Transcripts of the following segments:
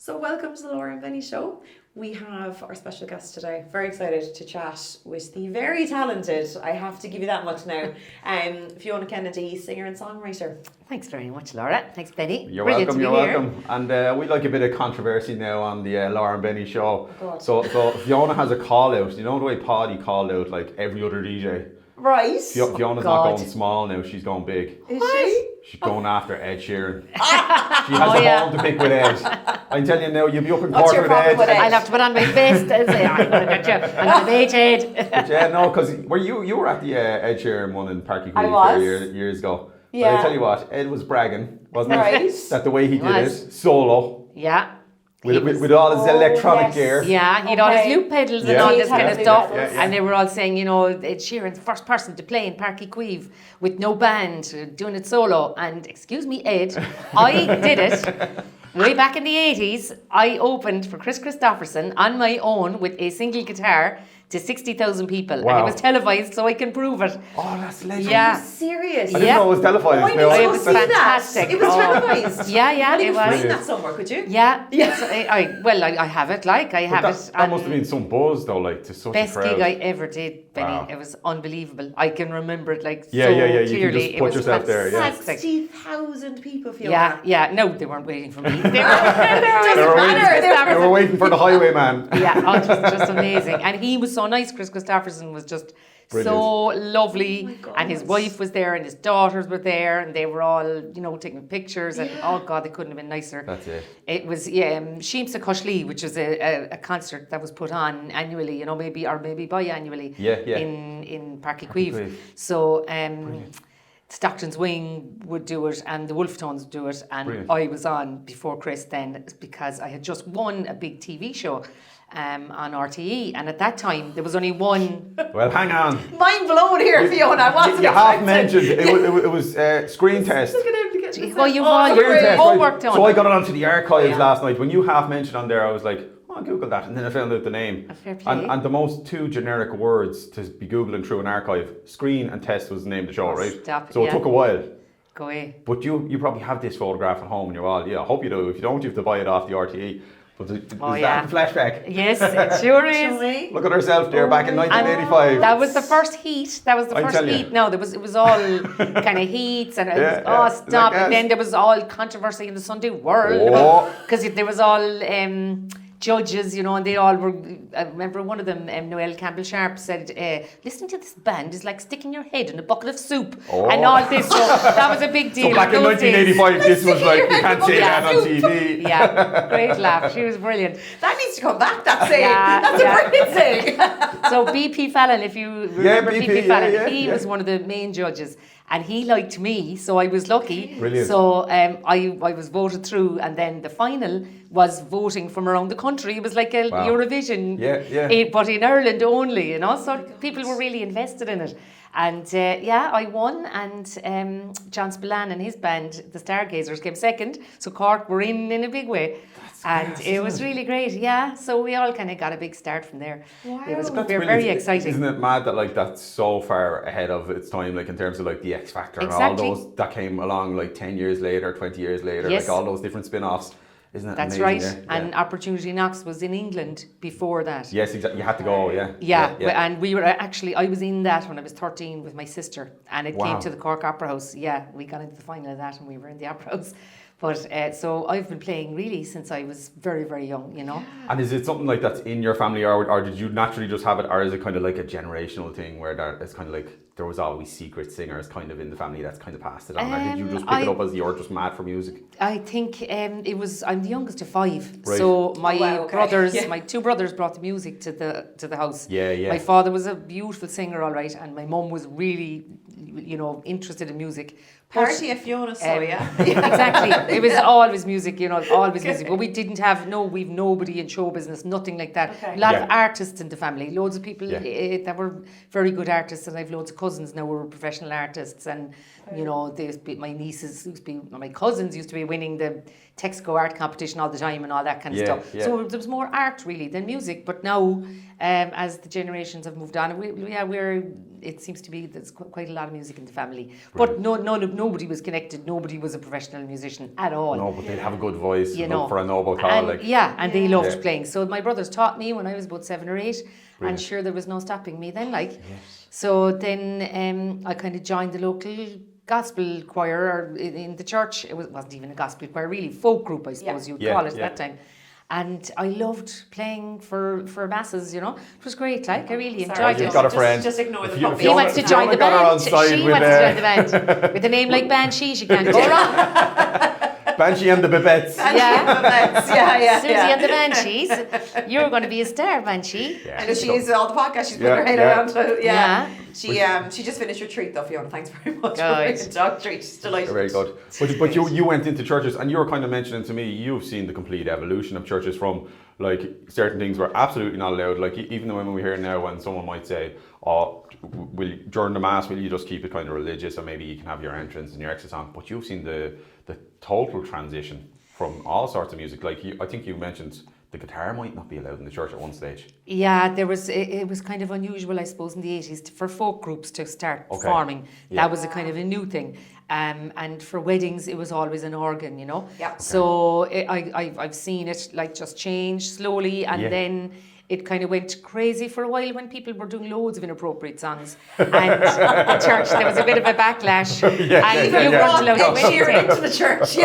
So welcome to the Laura and Benny Show. We have our special guest today. Very excited to chat with the very talented, I have to give you that much now, Fiona Kennedy, singer and songwriter. Thanks very much, Laura. Thanks, Benny. You're Brilliant welcome. And we like a bit of controversy now on the Laura and Benny Show. Oh, so Fiona has a call out. You know the way Paddy called out like every other DJ? Right. Fiona's not going small now, she's going big. Is she? She's going after Ed Sheran. She has a home to pick with Ed. I'm telling you now, you'll be up in Cork with Ed. I'll have to put on my vest and say, I'm going to get you. I'm going to beat Ed. But yeah, no, because you were at the Ed Sheran one in Pairc Ui Chaoimh years ago. Yeah. But I tell you what, Ed was bragging, wasn't right. he? That the way he did it, solo. Yeah. With all his electronic gear. Yeah, he had all his loop pedals and all this kind of stuff. And they were all saying, you know, Ed Sheeran's the first person to play in Pairc Ui Chaoimh with no band, doing it solo. And excuse me, Ed, I did it. Way back in the 80s, I opened for Kris Kristofferson on my own with a single guitar to 60,000 people. Wow. And it was televised, so I can prove it. Oh, that's legendary. Yeah. Are you serious? I didn't know it was televised. Oh, I No, need it to was see fantastic. that. It was televised. Yeah, You it could was. find that somewhere, could you? Yeah. So I have it. Like I have it. That must have been some buzz though, like to such Best a crowd. gig I ever did, Benny. Wow. It was unbelievable. I can remember it like Yeah. so You can clearly. just put yourself there, yeah. fantastic. 60,000 people, Fiona. Yeah. No, they weren't waiting for me. They They were waiting for the highwayman. Yeah, it was just amazing. And he was so nice. Kris Kristofferson was just Brilliant. so lovely. Oh my God. And his wife was there and his daughters were there and they were all, you know, taking pictures. And oh God, they couldn't have been nicer. That's it. It was Sheamsa Cushlee, which was a concert that was put on annually, you know, maybe biannually. Yeah. In Pairc Ui Chaoimh. So Stockton's Wing would do it and the Wolftones would do it, and Brilliant. I was on before Kris then because I had just won a big TV show on RTE, and at that time there was only one. Well, hang on. Mind blown here, Fiona. You half mentioned it was screen test. Well, you've all your homework done. So I got it onto the archives last night. When you half mentioned on there, I was like, oh, I'll Google that, and then I found out the name. Fair play. And the most two generic words to be googling through an archive: screen and test was the name of the show, right? Stop, so it took a while. Go away. But you probably have this photograph at home, and you're all, I hope you do. If you don't, you have to buy it off the RTE. But is that the flashback? Yes, it sure is. Look at herself there back in 1985. That was the first heat. No, it was all kind of heats and it was, stop. And then there was all controversy in the Sunday World because there was all judges, you know, and they all were. I remember one of them, Noel Campbell Sharp, said, "Listening to this band is like sticking your head in a bucket of soup," and all this. So that was a big deal. So back in 1985, this was like, you can't say that on TV. Yeah, great laugh. She was brilliant. That needs to come back, that saying. That's a brilliant saying. So BP Fallon, if you remember BP Fallon, he was one of the main judges. And he liked me, so I was lucky. Brilliant. So I was voted through, and then the final was voting from around the country. It was like a Eurovision, but in Ireland only, you know. So people were really invested in it. And I won, and John Spillane and his band, the Stargazers, came second. So Cork were in a big way. And it was really great, so we all kind of got a big start from there. Wow. It was very exciting. Isn't it mad that like that's so far ahead of its time, like in terms of like the X Factor and all those that came along like 10 years later, 20 years later, like all those different spin-offs. Isn't it That's amazing? right. And Opportunity Knocks was in England before that. Yes, exactly. You had to go, and we were I was in that when I was 13 with my sister, and it came to the Cork Opera House. Yeah, we got into the final of that and we were in the Opera House. But so I've been playing really since I was very, very young, you know. And is it something like that's in your family, or did you naturally just have it, or is it kind of like a generational thing where it's kind of like there was always secret singers kind of in the family that's kind of passed it on, or did you just pick it up as you're just mad for music? I think it was. I'm the youngest of 5, right. So my brothers, my 2 brothers, brought the music to the house. Yeah. My father was a beautiful singer, all right, and my mum was really, you know, interested in music. Party of Fiona, so exactly. It was always music, you know, always music. But we didn't have we've nobody in show business, nothing like that. Okay. A lot of artists in the family, loads of people that were very good artists, and I've loads of cousins now who are professional artists, and you know, my nieces used to be, my cousins used to be winning the Texco art competition all the time and all that kind of stuff. Yeah. So there was more art really than music. But now, as the generations have moved on, it seems to be there's quite a lot of music in the family. Brilliant. But nobody was connected. Nobody was a professional musician at all. No, but they'd have a good voice, for a noble cause. And they loved playing. So my brothers taught me when I was about 7 or 8. Brilliant. And sure, there was no stopping me then. So then I kind of joined the local gospel choir or in the church. It wasn't even a gospel choir, really folk group, I suppose you'd call it that time. And I loved playing for masses, It was great, I really enjoyed it. You've got a friend. Just ignore the puppy. He wants to join the band. She wants to join the band. With a name like Banshee, she can't go wrong. Banshee and the Babettes. Susie and the Banshees. You're going to be a star, Banshee. Yeah. And she's all the podcast. She's put her head around. She just finished her treat though, Fiona. Thanks very much for the dog treat. She's delighted. Very good. But you went into churches and you were kind of mentioning to me you've seen the complete evolution of churches from certain things were absolutely not allowed. Even when we hear now when someone might say, during the mass will you just keep it kind of religious and maybe you can have your entrance and your exit song. But you've seen the total transition from all sorts of music. I think you mentioned the guitar might not be allowed in the church at one stage. Yeah, it was kind of unusual, I suppose, in the 80s for folk groups to start forming. That was a kind of a new thing. And for weddings, it was always an organ, Yeah. Okay. So I've seen it just change slowly, and then it kind of went crazy for a while when people were doing loads of inappropriate songs. And the church, there was a bit of a backlash. And you weren't allowed to Ed Sheran into the church.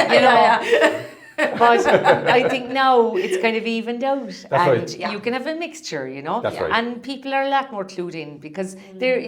But I think now it's kind of evened out. That's right. You can have a mixture, That's right. And people are a lot more clued in because there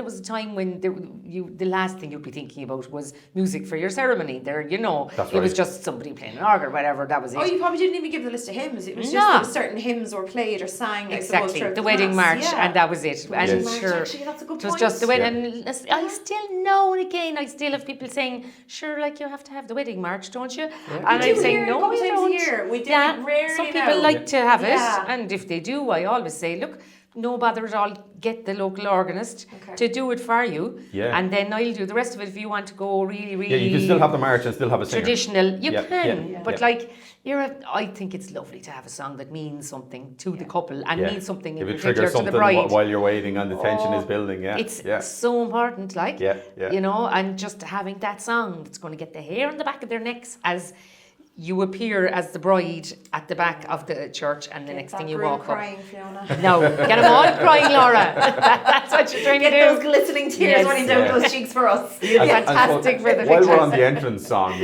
was a time when the last thing you'd be thinking about was music for your ceremony. That's it was just somebody playing an organ or whatever, that was it. Oh, you probably didn't even give the list of hymns. It was just certain hymns were played or sang. Exactly, the wedding march, and that was it. And sure, actually, that's a good point. It was just the wedding. And I still know, and again, I still have people saying, sure, you have to have the wedding march, don't you? Yeah. And I'm saying, no, we don't. A year. We do it rarely. Some people like to have it, and if they do, I always say, look, no bother at all, get the local organist to do it for you, and then I'll do the rest of it if you want to go really, really... Yeah, you can still have the march and still have a singer. Traditional, you can, but I think it's lovely to have a song that means something to the couple and means something in particular to the bride. While you're waiting and the tension is building, It's so important, and just having that song that's going to get the hair on the back of their necks as you appear as the bride at the back of the church, and the next thing you walk crying, up. Fiona. No, get them all crying, Laura. That's what you're trying to do. Get those glistening tears running down those cheeks for us. Fantastic for the while pictures. we're on the entrance song,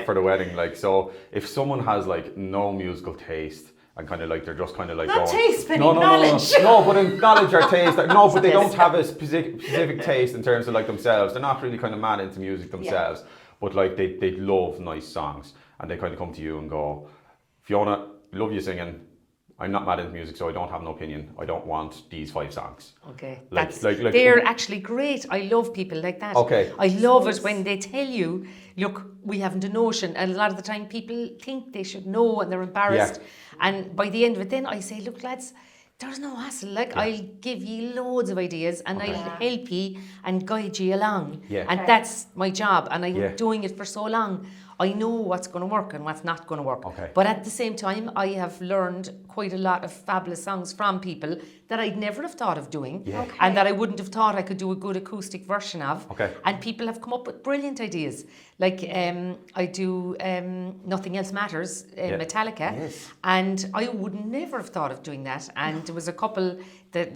for the wedding, so if someone has no musical taste and kind of they're just kind of not going, taste, but knowledge. No, but in knowledge or taste, but they don't have a specific taste in terms of themselves. They're not really kind of mad into music themselves, but they love nice songs. And they kind of come to you and go, Fiona, love you singing. I'm not mad into music, so I don't have an opinion. I don't want these 5 songs. Okay. They're actually great. I love people like that. Okay. I love it when they tell you, look, we haven't a notion. And a lot of the time people think they should know and they're embarrassed. Yeah. And by the end of it then I say, look lads, there's no hassle. I'll give you loads of ideas and I'll help you and guide you along. Yeah. And that's my job. And I'm doing it for so long. I know what's going to work and what's not going to work. Okay. But at the same time, I have learned quite a lot of fabulous songs from people that I'd never have thought of doing and that I wouldn't have thought I could do a good acoustic version of. Okay. And people have come up with brilliant ideas. I do Nothing Else Matters, Metallica, and I would never have thought of doing that. And there was a couple that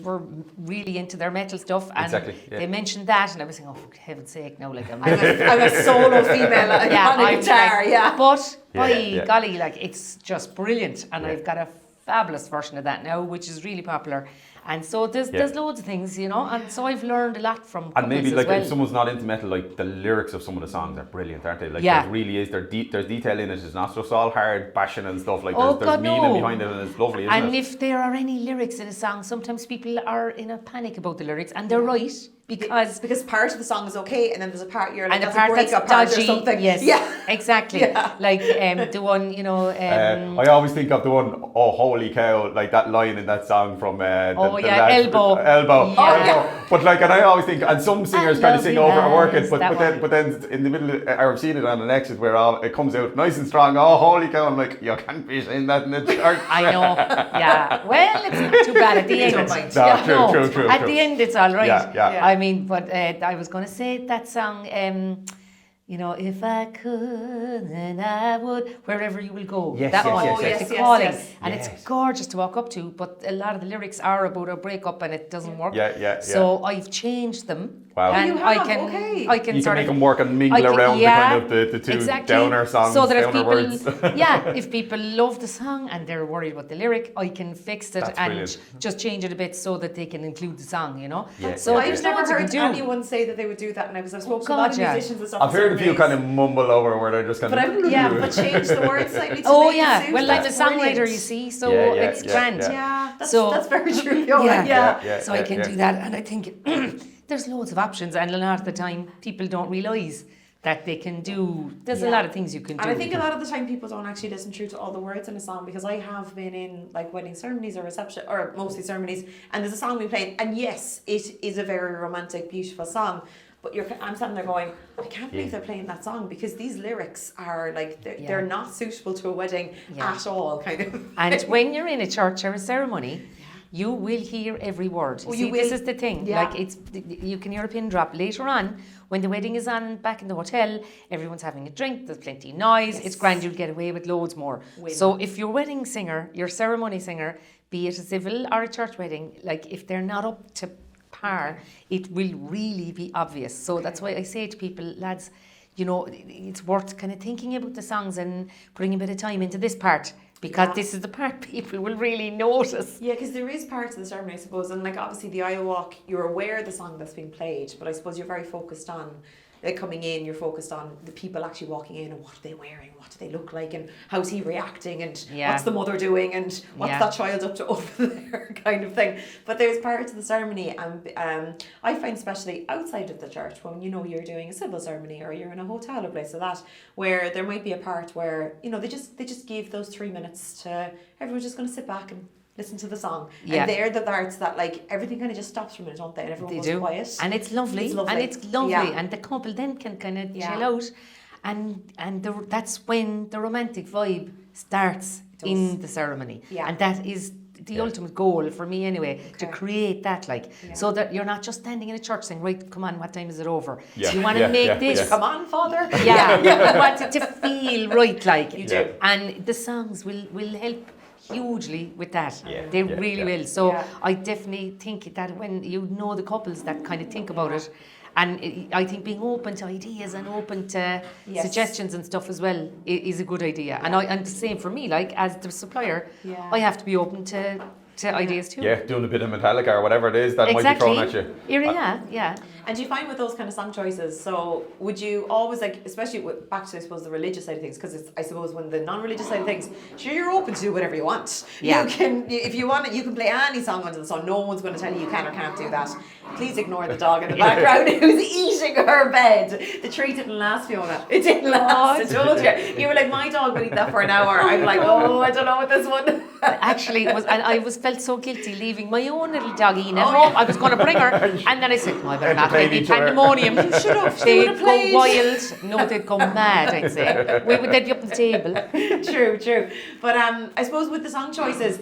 were really into their metal stuff, and they mentioned that, and I was saying, oh, for heaven's sake, no, I'm a solo female on a guitar, But by golly, it's just brilliant, and I've got a fabulous version of that now, which is really popular. And so there's loads of things, and so I've learned a lot from and maybe as well. If someone's not into metal, the lyrics of some of the songs are brilliant, aren't they? There really is, there's detail in it. It's not just all hard bashing and stuff. There's meaning behind it, and it's lovely, isn't it? And if there are any lyrics in a song, sometimes people are in a panic about the lyrics, and they're right. Because part of the song is okay, and then there's a part you're like, and the that's part a breakup that's part or dodgy, something. yes, Yeah, exactly. Like the one, you know. I always think of the one, oh holy cow, like that line in that song from elbow. Elbow. But like, and I always think, and some singers kind of sing over and work it, but then in the middle, I've seen it on an exit where it comes out nice and strong. Oh holy cow! I'm like, you can't be saying that in the church. I know. Yeah. Well, it's not too bad at the end. True. At the end, it's all right. Yeah. I mean, but I was going to say that song. You know, if I could, then I would, wherever you will go. Yes, that yes, one, yes. the calling, yes. and it's gorgeous to walk up to. But a lot of the lyrics are about a breakup, and it doesn't work. Yeah. So I've changed them. Wow. And you have? I can You sort can make of them work and mingle around the kind of the two downer songs, so that if downer people, words. if people love the song and they're worried about the lyric, I can fix it That's and brilliant. just change it a bit so that they can include the song, you know. Yeah, so I've there's never loads you heard can do. anyone say that they would do that now, because I've spoken to a God, lot of yeah. musicians and stuff. I've heard a few kind of mumble over where they're just kind of. but change the words slightly to Oh make it yeah, suit. well I'm a That's songwriter, brilliant. you see, so Yeah, it's grand. Yeah, that's very true. So I can do that, and I think there's loads of options, and a lot of the time people don't realise that they can do. There's a lot of things you can do. And I think a lot of the time people don't actually listen through to all the words in a song, because I have been in like wedding ceremonies or reception, or mostly ceremonies, and there's a song we play, and yes, it is a very romantic, beautiful song. But I'm sitting there going, I can't believe they're playing that song, because these lyrics are like, they're not suitable to a wedding at all, kind of. And when you're in a church or a ceremony, you will hear every word. This is the thing. Yeah. Like you can hear a pin drop later on when the wedding is on back in the hotel. Everyone's having a drink. There's plenty of noise. It's grand. You'll get away with loads more. So if your wedding singer, your ceremony singer, be it a civil or a church wedding, like if they're not up to par, it will really be obvious. So that's why I say to people, lads, you know, it's worth kind of thinking about the songs and putting a bit of time into this part, because this is the part people will really notice. Yeah, because there is parts of the ceremony, I suppose, and like obviously the aisle walk, you're aware of the song that's being played, but I suppose you're very focused on coming in, you're focused on the people actually walking in, and what are they wearing, what do they look like, and how's he reacting, and what's the mother doing, and what's that child up to over there, kind of thing. But there's parts of the ceremony, and I find especially outside of the church, when you know you're doing a civil ceremony or you're in a hotel or place like that, where there might be a part where, you know, they just give those 3 minutes to everyone's just going to sit back and listen to the song. And they're the parts that like everything kind of just stops for a minute, don't they? And everyone goes quiet. And it's lovely. And the couple then can kind of chill out. And that's when the romantic vibe starts in the ceremony. Yeah. And that is the ultimate goal for me anyway, to create that, like, so that you're not just standing in a church saying, right, come on, what time is it over? Yeah. You want to make this. Come on, Father. You want it to feel right, like. You do. And the songs will help hugely with that. They really will. So I definitely think that when you know the couples that kind of think about it, and I think being open to ideas and open to suggestions and stuff as well is a good idea. And the same for me, like as the supplier, I have to be open to ideas too. Yeah, doing a bit of Metallica or whatever it is that might be thrown at you. Yeah. And do you find with those kind of song choices, so would you always, like, especially back to, I suppose, the religious side of things, because it's, I suppose, when the non-religious side of things, sure, you're open to do whatever you want. Yeah. You can, if you want it, you can play any song under the sun. No one's going to tell you can or can't do that. Please ignore the dog in the background who's eating her bed. The treat didn't last, Fiona. It didn't last. I told you. You were like, my dog would eat that for an hour. I'm like, oh, I don't know what this one. Actually, it was, and I felt so guilty leaving my own little doggy at home. I was going to bring her, and then I said, no, I better not. It'd be pandemonium. You should have. They'd go wild. No, they'd go mad, I'd say. They'd be up on the table. True. But I suppose with the song choices,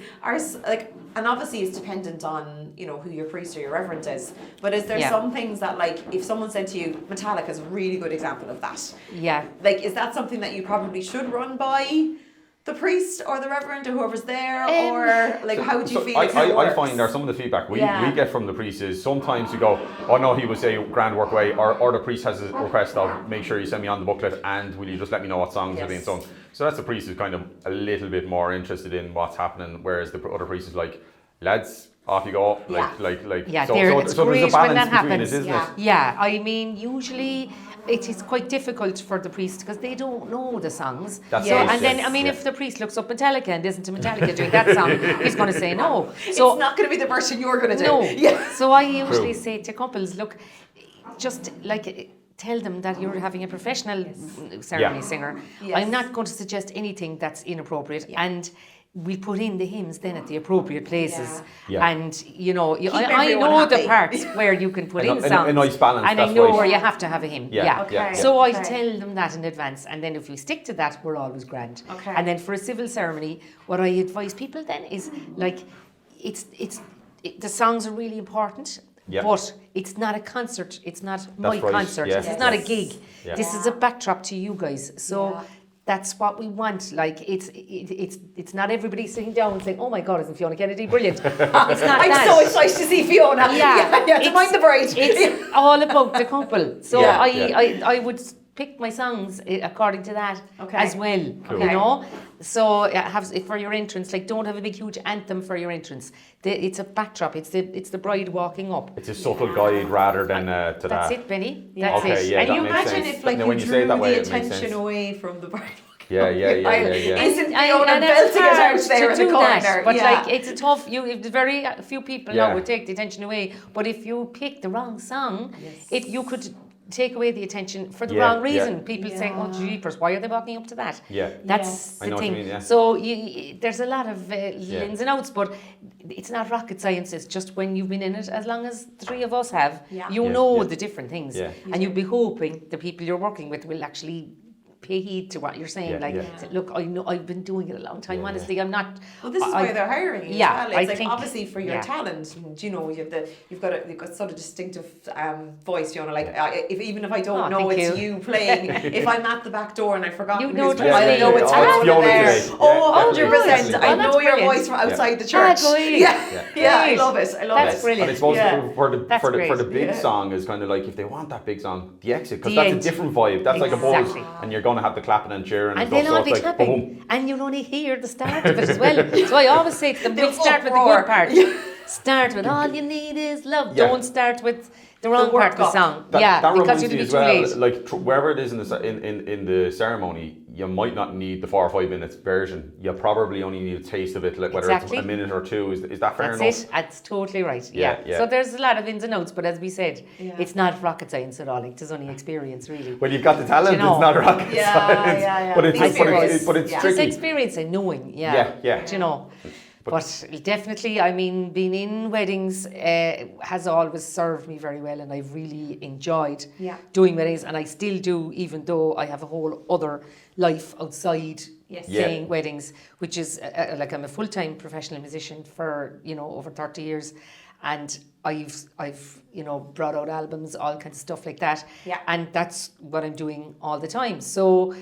and obviously it's dependent on, you know, who your priest or your reverend is. But is there some things that, like, if someone said to you, Metallica is a really good example of that. Yeah. Like, is that something that you probably should run by the priest or the reverend or whoever's there, or like how would you feel? I find that some of the feedback we get from the priest is sometimes you go, oh no, he would say grand work away, or the priest has a request of make sure you send me on the booklet and will you just let me know what songs are being sung. So that's the priest who's kind of a little bit more interested in what's happening, whereas the other priest is like, lads, off you go. Yeah, So it's great there's a balance when that between happens. it, isn't it? Yeah, I mean, usually it is quite difficult for the priest because they don't know the songs. That's so, right, and then, yes, I mean, yeah. if the priest looks up Metallica and isn't to Metallica doing that song, he's going to say no. So it's not going to be the version you're going to do. no. Yeah. So I usually say to couples, look, just like tell them that you're having a professional ceremony singer. Yes. I'm not going to suggest anything that's inappropriate, and we put in the hymns then at the appropriate places. Yeah. And you know, I everyone know the happy. parts where you can put in songs, a nice balance, and I that's know right. where you have to have a hymn. Yeah. Okay. Yeah. So I Okay. tell them that in advance, and then if we stick to that, we're always grand. Okay. And then for a civil ceremony, what I advise people then is like, the songs are really important. Yeah. But it's not a concert. It's not my right, concert. yeah. This is not a gig. Yeah. This is a backdrop to you guys. So that's what we want. Like it's not everybody sitting down and saying, "Oh my God, isn't Fiona Kennedy brilliant?" It's not I'm that. so excited to see Fiona. Yeah. To mind the bride. It's all about the couple. So Yeah, I would pick my songs according to that as well. Cool. You know. So have for your entrance, like don't have a big huge anthem for your entrance. It's a backdrop. It's the bride walking up. It's a subtle guide rather than to that. That's it, Benny. Yeah. That's Okay, it. yeah, And that you makes imagine sense. if like Now, you when you drew say it that way, the it makes attention sense. away from the bride. Yeah. Isn't Fiona and belting it's it out hard there to in the do corner? that, but like it's a tough. Very few people Yeah. now would take the attention away. But if you pick the wrong song, you could take away the attention for the wrong reason. People saying, "Oh, jeepers, why are they walking up to that?" Yeah. That's I know the what thing. you mean, yeah. So there's a lot of ins and outs, but it's not rocket science. It's just when you've been in it, as long as the three of us have, you know the different things, and you'd be hoping the people you're working with will actually pay heed to what you're saying. Say, look, I know I've been doing it a long time. Honestly, I'm not. Well, this is why they're hiring you. Yeah, as well. It's I like think- obviously for your talent, and, you know, you've got sort of distinctive voice. You know, like even if I don't know thank it's you playing, if I'm at the back door and I forgot, You know who's it's I know it's Oh, it's Fiona Fiona there. today. Oh, Yeah, 100%. definitely. I Oh, that's know your brilliant. voice from outside the church. Great. Yeah, I love it. I love That's it. brilliant. And I suppose That's for the great. big song is kind of like if they want that big song, the exit, because The that's end. a different vibe. That's like a buzz, Exactly. and you're going to have the clapping and cheering and And stuff. they'll So all be it's like clapping, boom. and you'll only hear the start of it as well. So I always say to them, we'll start with the uproar. good part. Start with all you need is love. Yeah. Don't start with the wrong work part of the up. song. That because reminds you'll me be as too well, late. like wherever it is in the ceremony, you might not need the 4 or 5 minutes version. You probably only need a taste of it, like whether Exactly. it's a minute or two. Is that fair That's enough? it. That's totally right. Yeah, Yeah. yeah. So there's a lot of ins and outs, but as we said, it's not rocket science at all. Like, it's only experience, really. When you've got the talent, You know. it's not rocket Yeah, science. yeah. But it's The experience. but it's Yeah. It's tricky. experience and knowing. Yeah, yeah. Do you know? But definitely, I mean, being in weddings has always served me very well, and I've really enjoyed doing weddings, and I still do, even though I have a whole other life outside saying weddings, which is like I'm a full-time professional musician for over 30 years, and I've brought out albums, all kinds of stuff like that, and that's what I'm doing all the time. So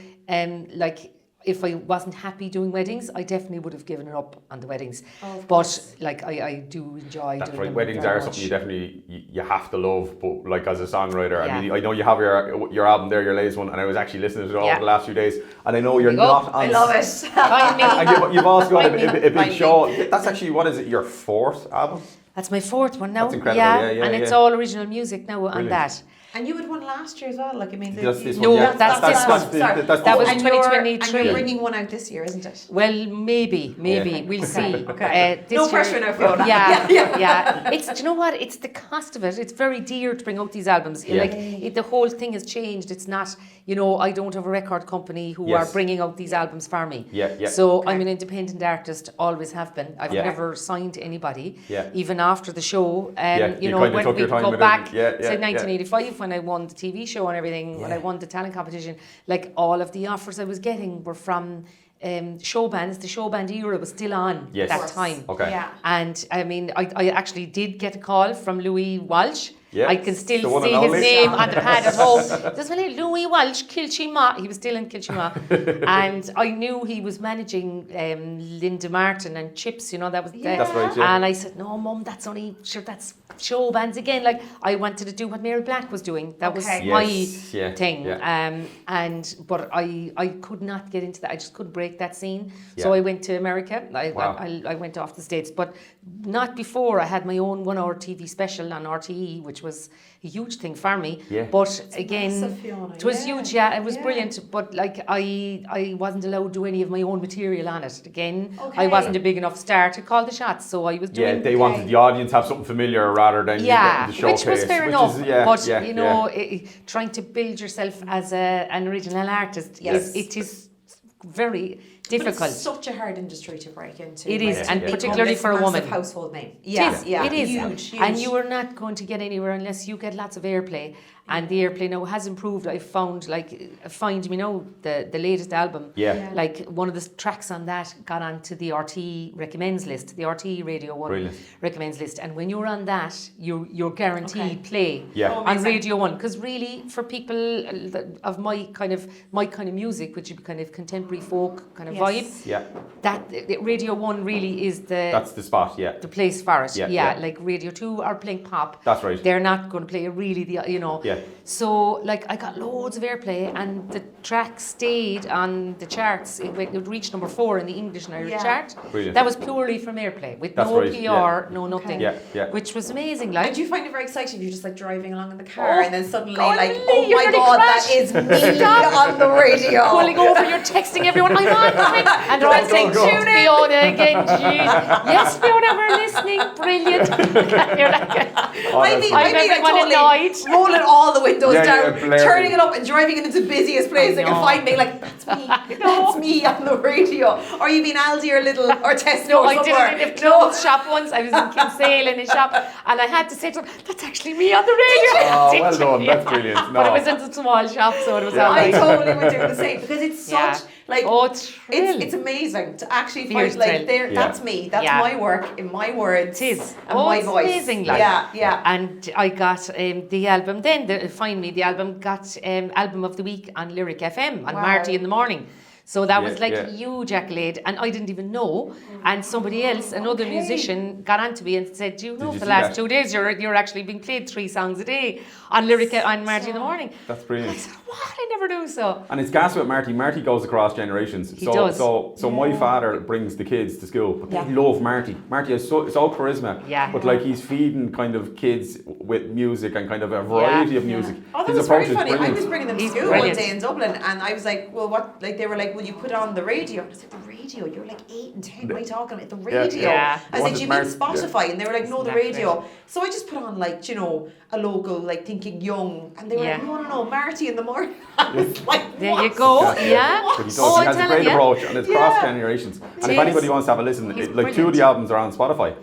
if I wasn't happy doing weddings, I definitely would have given it up on the weddings. But like I do enjoy That's doing right. them Weddings very are much. something you definitely you have to love. But like as a songwriter, Yeah. I mean, I know you have your album there, your latest one, and I was actually listening to it over the last few days, and I know you're you go. not on. I love it. And you've also got a big Find me. show. That's actually, what is it? Your 4th album? That's my 4th one now. That's incredible. Yeah, and it's yeah. all original music now on Brilliant. that. And you had one last year as well. Like, I mean, That's this No, one. Yeah. that's this one. Sorry. That was And 2023. you're bringing one out this year, isn't it? Well, maybe we'll see. Okay. This No year- pressure now, Fiona. Yeah. It's, do you know what? It's the cost of it. It's very dear to bring out these albums. Yeah. Like the whole thing has changed. It's not, I don't have a record company who Yes. are bringing out these albums for me. Yeah. So I'm an independent artist, always have been. I've never signed to anybody, even after the show. you kind of when took we your time go with it. back Yeah, to yeah, 1985 when I won the TV show and everything, when I won the talent competition, like all of the offers I was getting were from show bands. The show band era was still on that time. Okay. Yeah. And I mean, I actually did get a call from Louis Walsh. Yeah, I can the still one see and his only. name on the pad at home. This one, Louis Walsh, Kilchima. He was still in Kilchima. And I knew he was managing Linda Martin and Chips, that was That's right, yeah. And I said, no, Mum, that's show bands again. Like I wanted to do what Mary Black was doing. That was my thing. But I could not get into that. I just couldn't break that scene. So I went to America. I went off the States, but not before I had my own 1 hour TV special on RTE, which was a huge thing for me. But again, it was huge. It was brilliant. But like I wasn't allowed to do any of my own material on it. Again, I wasn't a big enough star to call the shots, so I was doing. They wanted the audience to have something familiar rather than the showcase, which was fair enough. But you know, trying to build yourself as an original artist, it is very difficult. But it's such a hard industry to break into. It is, and particularly for a woman. Household name. It is. Huge. And you are not going to get anywhere unless you get lots of airplay. And the airplay now has improved. I found, Find Me Now, the latest album. Like one of the tracks on that got onto the RTE recommends list, the RTE Radio 1 recommends list. And when you're on that, you're guaranteed play on Radio 1. Because really, for people of my kind of music, which would be kind of contemporary folk kind of vibe, that Radio 1 really is that's the spot, the place for it. Like Radio 2 are playing pop. That's right. They're not going to play So like I got loads of airplay, and the track stayed on the charts. It reached number 4 in the English and Irish chart. Brilliant. That was purely from airplay, with no PR, no nothing. Which was amazing. Like, and do you find it very exciting? You're just like driving along in the car, and then suddenly oh my god, that is me on the radio. Pulling over, you're texting everyone, I'm on, and they're all saying, Fiona again, jeez. Yes, Fiona, we're listening, brilliant. You're like, I'm everyone annoyed. Rolling all the windows down, turning it up and driving it into the busiest place I can find me. Like, that's me. That's me on the radio. Or you been Aldi or Lidl or Tesco No, or somewhere. I did it in a clothes shop once. I was in Kinsale in a shop, and I had to say to them, that's actually me on the radio. Oh, well done. That's brilliant. No. But it was in a small shop, so it was all I right. totally would do the same, because it's such like it's amazing to actually find like that's me. That's my work in my words. It is. And my voice. Amazing, like. And I got the album then. The album got album of the week on Lyric FM on Marty in the Morning. So that was like a huge accolade, and I didn't even know. And somebody else, another musician, got onto me and said, "Do you know, for the last 2 days, you're actually being played 3 songs a day on Lyric on Marty in the Morning." That's brilliant. And I said, "What? I never knew so." And it's gas with Marty. Marty goes across generations. He does. So my father brings the kids to school, but they love Marty. Marty has so charisma. But like he's feeding kind of kids with music and kind of a variety of music. Oh, that was very funny. I was bringing them to school one day in Dublin, and I was like, "Well, what?" Like they were like, "Will you put on the radio?" And I said, "The radio? You're like 8 and 10. What are you talking about? The radio?" I said, "Do you mean Spotify?" And they were like, "No, the radio." So I just put on like, a local, like Thinking Young, and they were like, "No, Marty in the Morning." I was like, there you go. But he has a great approach, and it's cross generations. And if anybody wants to have a listen, like 2 of the albums are on Spotify.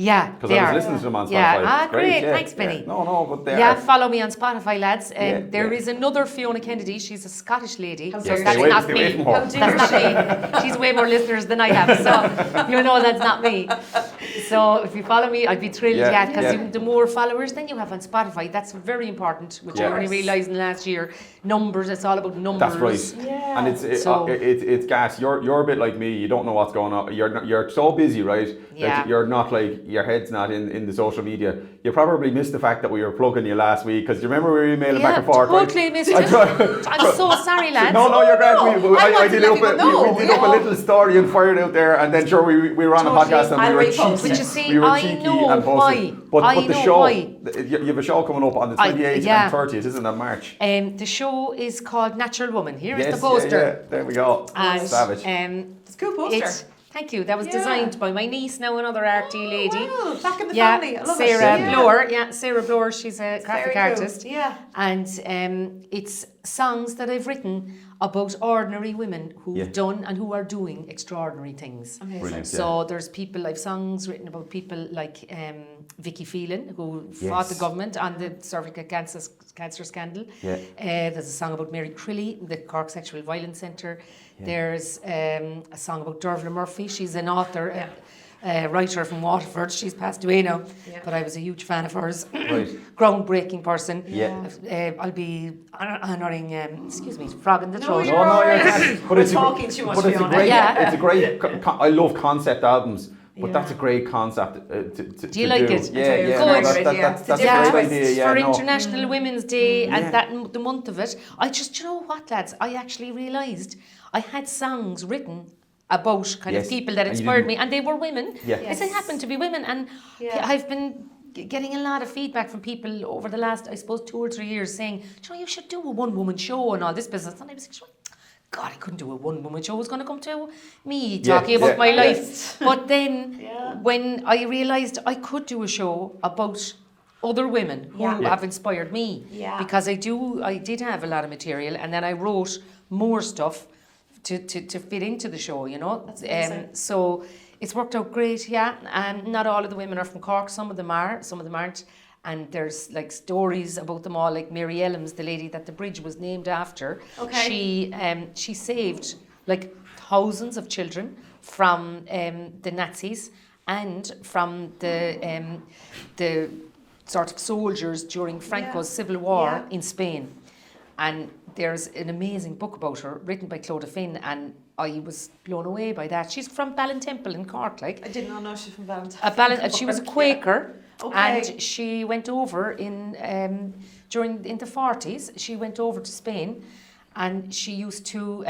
Yeah, because I was listening to them on Spotify. Great. Thanks, Benny. No, but they are. Follow me on Spotify, lads. There is another Fiona Kennedy. She's a Scottish lady. How That's not me. That's not me. She's way more listeners than I have, so you know that's not me. So if you follow me, I'd be thrilled. Because the more followers then you have on Spotify, that's very important. Which I only realised in the last year. Numbers. It's all about numbers. That's right. And it's gas. You're a bit like me. You don't know what's going on. You're so busy, right? Like you're not like. Your head's not in the social media. You probably missed the fact that we were plugging you last week, because you remember we were emailing back and forth. Totally missed it. I'm so sorry, lads. No, you're grand. We did up a little story and fired out there, and then sure we were on a podcast and we were cheeky. We were cheeky and posted. But the show, you have a show coming up on the 28th and 30th, isn't it, March? The show is called Natural Woman. Here is the poster. There we go. Savage. It's a cool poster. Thank you. That was designed by my niece, now another arty lady. Wow, back in the family. I love Sarah Bloor. Sarah Bloor. She's a graphic artist. Yeah. And it's songs that I've written about ordinary women who've done and who are doing extraordinary things. Amazing. So there's people, I've songs written about people like Vicky Phelan, who fought the government on the cervical cancer scandal. There's a song about Mary Crilly, the Cork Sexual Violence Centre. There's a song about Dervla Murphy. She's an author, writer from Waterford. She's passed away now, but I was a huge fan of hers. Groundbreaking person. I'll be honouring, frog in the throat. No, you're but it's talking too much. But it's a great. I love concept albums But that's a great concept do you like it? Yeah, Good. That's a great idea. Yeah, for International Women's Day and the month of it. I just, you know what, lads? I actually realised I had songs written about kind of people that inspired me, and they were women. Yes. They happened to be women, and I've been getting a lot of feedback from people over the last, I suppose, 2 or 3 years saying, you know, you should do a one-woman show and all this business. And I was like, God, I couldn't do a one-woman show. It was going to come to me talking about my life. But then when I realised I could do a show about other women who have inspired me, because I did have a lot of material, and then I wrote more stuff to fit into the show, you know. That's amazing. So it's worked out great, and not all of the women are from Cork. Some of them are, some of them aren't. And there's like stories about them all, like Mary Elms, the lady that the bridge was named after. Okay. She saved like thousands of children from the Nazis and from the sort of soldiers during Franco's civil war in Spain. And there's an amazing book about her written by Clodagh Finn, and I was blown away by that. She's from Ballintemple in Cork, like. I did not know she's from Ballintemple. She was a Quaker. And she went over in the 40s. She went over to Spain, and she used to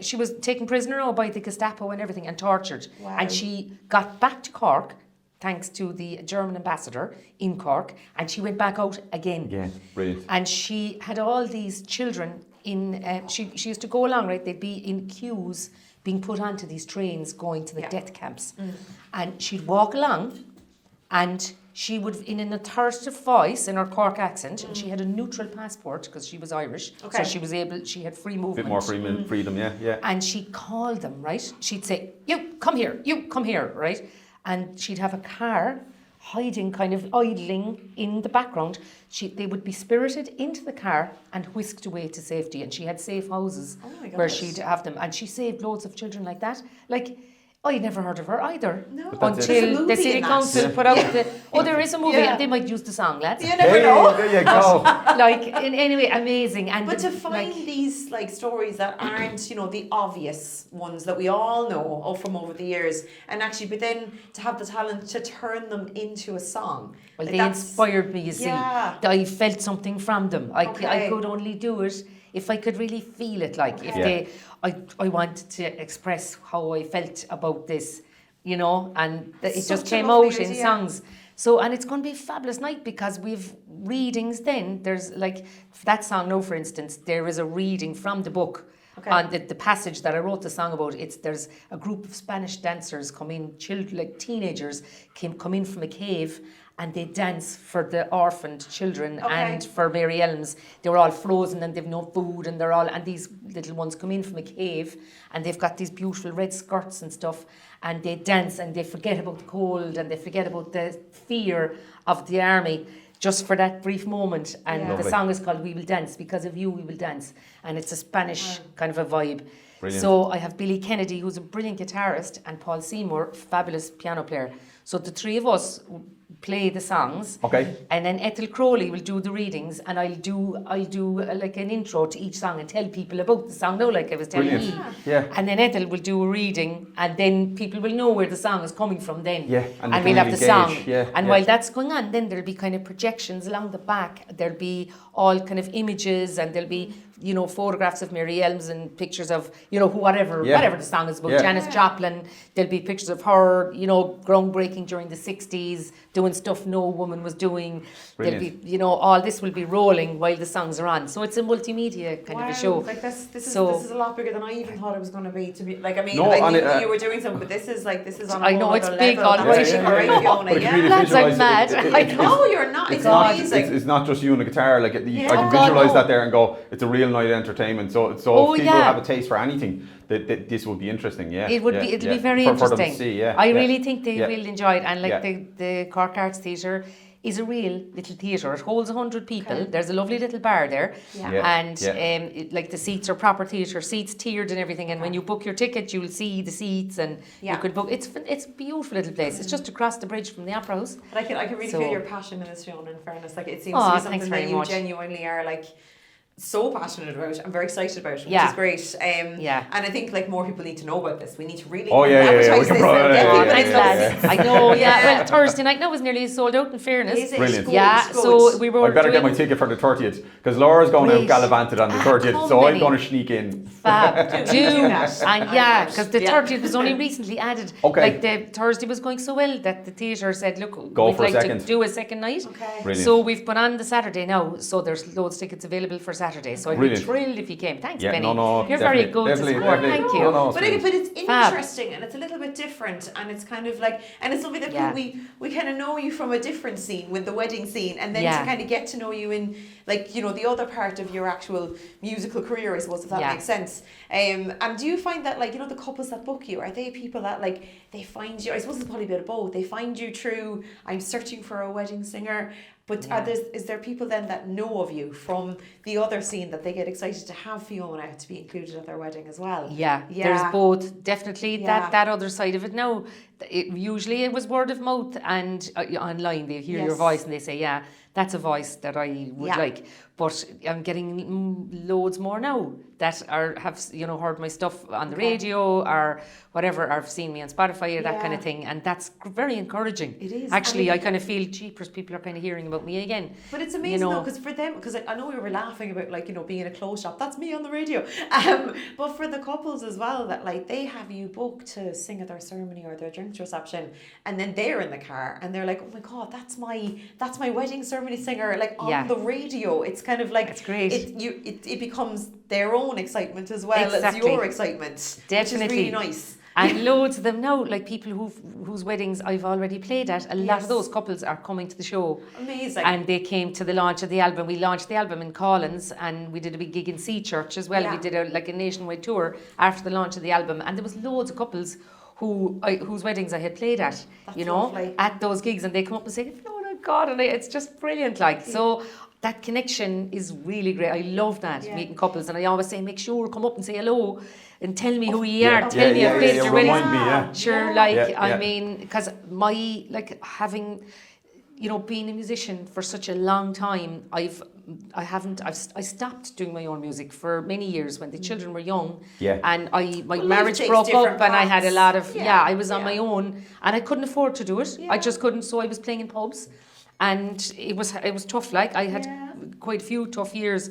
she was taken prisoner by the Gestapo and everything, and tortured. Wow. And she got back to Cork thanks to the German ambassador in Cork, and she went back out again. Yeah, brilliant. And she had all these children in. She used to go along, right? They'd be in queues being put onto these trains going to the death camps, and she'd walk along. And she would, in an authoritative voice, in her Cork accent, and she had a neutral passport because she was Irish, so she had free movement. A bit more freedom, yeah. And she called them, right? She'd say, you come here, right? And she'd have a car hiding, kind of idling in the background. They would be spirited into the car and whisked away to safety. And she had safe houses where she'd have them. And she saved loads of children like that. Like, I never heard of her either. No. Until the City Council put out there is a movie, and they might use the song, lads. You never know. There you go. Anyway, amazing. And but to find these like stories that aren't, you know, the obvious ones that we all know from over the years, and actually, but then to have the talent to turn them into a song. Well, they inspired me, you see. I felt something from them. I could only do it if I could really feel it, like I wanted to express how I felt about this, you know, and it just came out in songs. So, and it's going to be a fabulous night because we've readings then. There's like, that song now, for instance, there is a reading from the book on the passage that I wrote the song about. There's a group of Spanish dancers come in, like teenagers, come in from a cave, and they dance for the orphaned children and for Mary Elms. They were all frozen and they've no food, and these little ones come in from a cave, and they've got these beautiful red skirts and stuff, and they dance and they forget about the cold and they forget about the fear of the army just for that brief moment. And the song is called We Will Dance, because of you we will dance, and it's a Spanish kind of a vibe. Brilliant. So I have Billy Kennedy, who's a brilliant guitarist, and Paul Seymour, fabulous piano player. So the three of us play the songs, and then Ethel Crowley will do the readings, and I'll do like an intro to each song and tell people about the song now, like I was telling you. And then Ethel will do a reading, and then people will know where the song is coming from then, and we'll have the song. And while that's going on, then there'll be kind of projections along the back. There'll be all kind of images, and there'll be, you know, photographs of Mary Elms and pictures of, you know, whatever the song is about. Janis Joplin, there'll be pictures of her, you know, groundbreaking during the 60s, doing stuff no woman was doing. Brilliant. There'll be, you know, all this will be rolling while the songs are on. So it's a multimedia kind of a show. Like this is a lot bigger than I even thought it was going to be. Like, I mean, I knew that you were doing something, but this is on a whole other big level. Fiona. Lads, I'm mad. I know you're not. It's amazing. It's not just you and the guitar. Like, I can visualise that there and go, it's a real night entertainment. So if people have a taste for anything, that this would be interesting. It'll be very interesting. For them to see, I really think they will enjoy it. And like the Cork Arts Theatre is a real little theatre. It holds 100 people. There's a lovely little bar there, and like the seats are proper theatre seats, tiered and everything. And when you book your ticket, you'll see the seats, and you could book. It's a beautiful little place. It's just across the bridge from the Opera House. But I can really feel your passion in this, Fiona. In fairness, like it seems to be something that you genuinely are like so passionate about. I'm very excited about it, which Yeah. is great. Yeah. And I think like more people need to know about this. We need to really advertise this and get people Thanks, excited. lads. I know, yeah. Well, Thursday night now is nearly sold out, in fairness. Is it? Brilliant. Good, Yeah, good. so we were I better doing get my ticket for the 30th because Laura's going out Great. gallivanted on the 30th, come so I'm Benny. going to sneak in. Fab. Do that. And yeah, because the 30th was only recently added. Okay. Like the Thursday was going so well that the theatre said, look, Go we'd for a like second. to do a second night. Okay. Brilliant. So we've put on the Saturday now, so there's loads of tickets available for Saturday. So I'd be Brilliant. thrilled if you came. Thanks, Yeah, Benny. no, You're very definitely, good to definitely, support. definitely. Thank you. No, But it's Fab. interesting and it's a little bit different and it's kind of like, and it's lovely that Yeah. we kind of know you from a different scene with the wedding scene, and then Yeah. to kind of get to know you in like, you know, the other part of your actual musical career, I suppose, if that Yeah. makes sense. And do you find that like, you know, the couples that book you, are they people that like, they find you, I suppose it's probably a bit of both, they find you through, I'm searching for a wedding singer, but is there people then that know of you from the other scene that they get excited to have Fiona to be included at their wedding as well? Yeah, there's both. Definitely Yeah. that other side of it. Now, usually it was word of mouth and online. They hear your Yes. voice and they say, yeah, that's a voice that I would Yeah. like. But I'm getting loads more now that have heard my stuff on the radio or whatever, or have seen me on Spotify or that kind of thing, and that's very encouraging. It is. Actually, I I mean, kind of feel jeepers, people are kind of hearing about me again. But it's amazing though, because for them, because I know we were laughing about like, you know, being in a clothes shop, that's me on the radio. But for the couples as well, that like they have you booked to sing at their ceremony or their drinks reception, and then they're in the car and they're like, oh my God, that's my wedding ceremony singer, like on the radio. It's kind of like, that's great. It becomes their own excitement as well as Exactly. your excitement. Definitely. Which is really nice. And loads of them now, like people whose weddings I've already played at, a lot of those couples are coming to the show. Amazing. And they came to the launch of the album. We launched the album in Collins and we did a big gig in Sea Church as well. Yeah. We did a nationwide tour after the launch of the album, and there was loads of couples whose weddings I had played at, That's lovely. at those gigs, and they come up and say, oh my God, and it's just brilliant, like. So that connection is really great. I love that, meeting couples, and I always say, make sure, come up and say hello and tell me who you are, tell me I've played at your wedding. Remind me, yeah. Sure, I mean, because having, being a musician for such a long time, I stopped doing my own music for many years when the children were young. Yeah. And my Well, marriage life broke takes up different and I had a paths. lot of, Yeah, I was on my own and I couldn't afford to do it. I just couldn't, so I was playing in pubs and it was tough. Like I had quite a few tough years.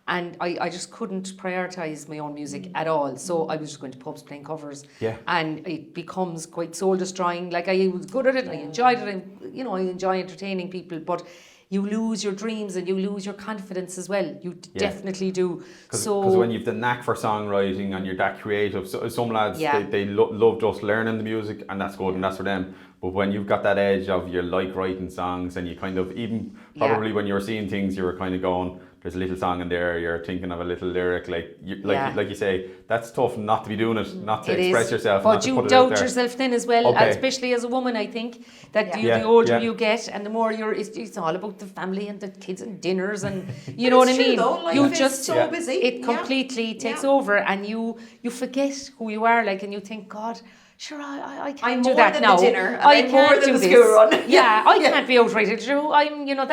And I just couldn't prioritise my own music at all. So I was just going to pubs playing covers. Yeah. And it becomes quite soul destroying. Like I was good at it, I enjoyed it, and I enjoy entertaining people, but you lose your dreams and you lose your confidence as well. You definitely do. Because when you've the knack for songwriting and you're that creative, so some lads, they love just learning the music and that's good and that's for them. But when you've got that edge of you like writing songs and you kind of, even probably when you were seeing things, you were kind of going, there's a little song in there, you're thinking of a little lyric, like you say, that's tough not to be doing it, not to express yourself. But not to you put it doubt out there. yourself then as well, especially as a woman, I think, that the older you get and the more it's all about the family and the kids and dinners and, you know what I mean? Though, you is just, so busy. it completely takes over and you forget who you are, like, and you think, God, sure, I can't I'm do more that than now. the dinner, and I I'm more can't than do the this. school run. I can't be outright true.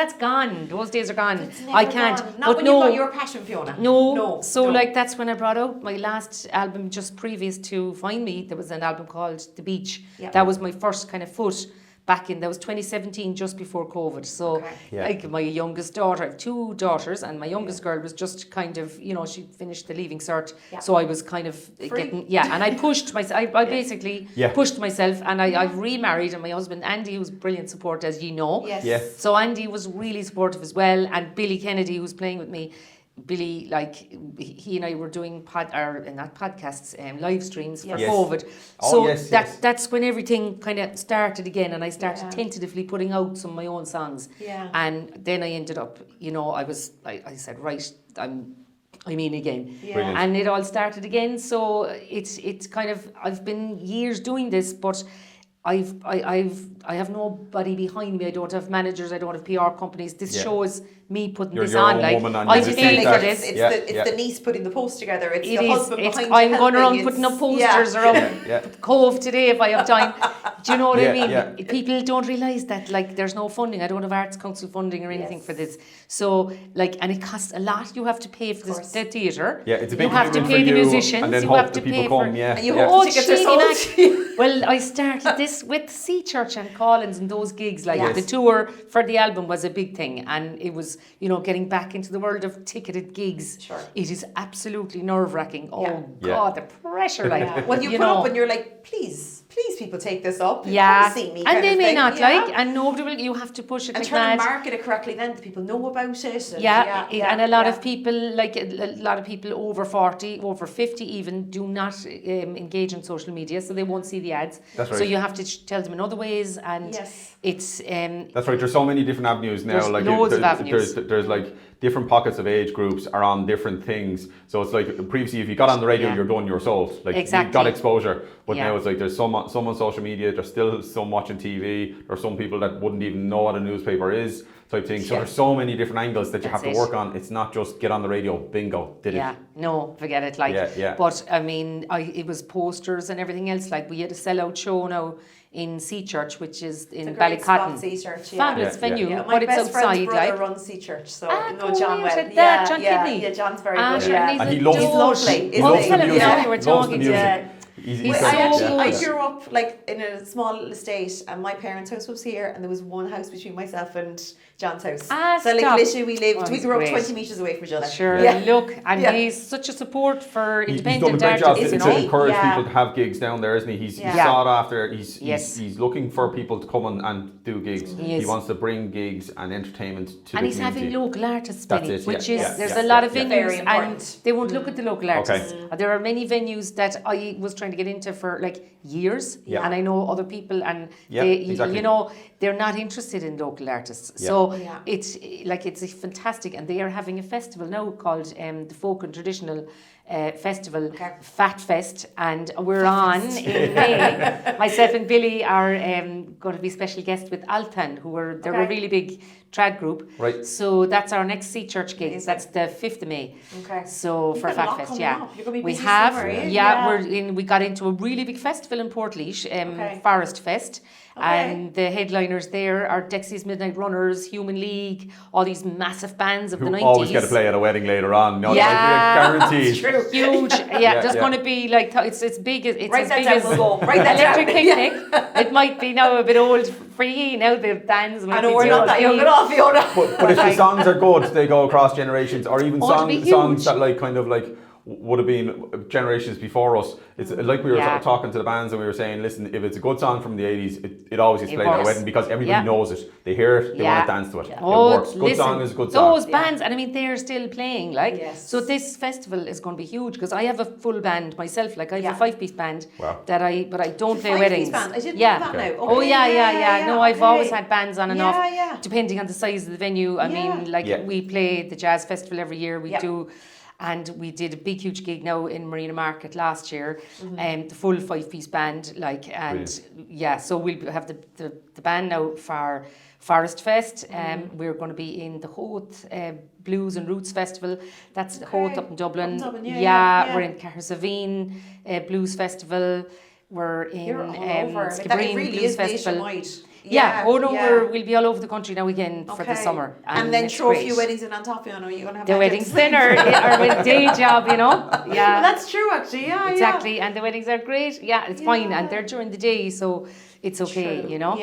That's gone. Those days are gone. I can't. Gone. Not but when no, you've got your passion, Fiona. No. So like that's when I brought out my last album just previous to Find Me. There was an album called The Beach. Yeah. That was my first kind of foot back in, that was 2017, just before COVID. So like my youngest daughter, I have two daughters, and my youngest girl was just kind of, she finished the Leaving Cert. Yeah. So I was kind of getting, and I pushed myself, I basically pushed myself, and I've remarried, and my husband, Andy, who's brilliant support, as you know. Yes. So Andy was really supportive as well, and Billy Kennedy, who's playing with me. Billy, like, he and I were doing live streams for COVID. That's when everything kind of started again, and I started tentatively putting out some of my own songs. Yeah. And then I ended up, I said, right, I'm in again. Yeah. And it all started again. So it's kind of, I've been years doing this, but I have nobody behind me. I don't have managers. I don't have PR companies. This show is me putting You're this your on. own Like, woman and I'm you just paying take for that. this. It's the niece putting the post together. It's It the is. husband It's, behind I'm you going helping. around putting up posters around Cove today if I have time. Do you know what I mean? Yeah. People don't realise that like there's no funding. I don't have Arts Council funding or anything for this. So like, and it costs a lot. You have to pay for the theatre. Yeah, it's a big You have to commitment pay for the you, musicians. and then you hope have the to people pay come. for. And you hope the tickets are sold. Well, I started this with Sea Church and Collins and those gigs. Like Yes. the tour for the album was a big thing, and it was, you know, getting back into the world of ticketed gigs. Sure. It is absolutely nerve-wracking. Oh Yeah. God, the pressure! Like, Well, you put up and you're like, please people take this up. Yeah, Come see me, and they may not yeah. like, and nobody will. You have to push it And like trying mad. to market it correctly, then the people know about it. And a lot of people, like a lot of people over 40, over 50 even, do not engage in social media, so they won't see the ads. That's right. So you have to tell them in other ways, and it's That's right. There's so many different avenues now. There's Like loads of avenues. There's like different pockets of age groups are on different things. So it's like previously, if you got on the radio, you're done. You're sold. Like you got exposure. But now it's like there's some on social media. There's still some watching TV. There's some people that wouldn't even know what a newspaper is, type thing. So there's so many different angles that you have to work on. It's not just get on the radio, bingo, did it. Yeah, no, forget it. Like, but I mean, it was posters and everything else. Like we had a sellout show now in Sea Church, which is in Ballycotton. Sea Church, fabulous venue, my but it's best friend's outside. brother like runs Sea Church, so go John right well. at that, John Kidney. Yeah, John's very Ah, good. sure, Yeah. he's And he a loves, doge. lovely. he loves the tell him music. now you were Loves the talking. music. Yeah. He's I grew up like in a small estate, and my parents' house was here, and there was one house between myself and John's house. So like literally we grew up great. 20 metres away from each other. Sure, look, and he's such a support for independent he's done a great job artists. to encourage people to have gigs down there, isn't he? He's sought after. He's looking for people to come and do gigs. He wants to bring gigs and entertainment to the community. And he's having local artists, Benny, which is there's a lot of venues, and they won't look at the local artists. There are many venues that I was trying to get into for like years, and I know other people, and they, you know, they're not interested in local artists. So it's a fantastic, and they are having a festival now called the Folk and Traditional Festival, Fat Fest, and we're on in May. Myself and Billy are going to be special guests with Altan, they're a really big trad group. Right. So that's our next Sea Church gig. That's the 5th of May. Okay. So for Fat Fest, we have. We got into a really big festival in Portlaoise, Forest Fest. And the headliners there are Dexys Midnight Runners, Human League, all these massive bands of the 90s. Always get to play at a wedding later on. No, guaranteed. True. Huge. There's going to be like, it's big. It's Write as that big down, as we'll go. Write that Electric down. Picnic. It might be now a bit old for you. Now the bands might I know be we're not that young at all, Fiona. But if the songs are good, they go across generations, or even songs that like kind of like would have been generations before us. It's like we were talking to the bands and we were saying, listen, if it's a good song from the 80s, it always gets played at a wedding because everybody knows it. They hear it, they want to dance to it. It works. Good song is a good song. Those bands, and I mean, they're still playing. So this festival is going to be huge because I have a full band myself. Like I have a 5-piece band but I don't play weddings. Band. I didn't know that now. Okay. Oh yeah. No, I've always had bands on and off, depending on the size of the venue. I mean, like we play the jazz festival every year. We do. And we did a big, huge gig now in Marina Market last year, the full 5-piece band, so we'll have the band now for Forest Fest. We're going to be in the Hoth Blues and Roots Festival. That's Hoth up in Dublin. We're in Cahersaveen Blues Festival. We're in Skibbereen Blues Festival. We'll be all over the country now again for the summer. And then throw a few weddings in on top, you know, you're going to have the weddings then are a day job, you know. Well, that's true actually, exactly, and the weddings are great. It's fine, and they're during the day, so it's okay, you know.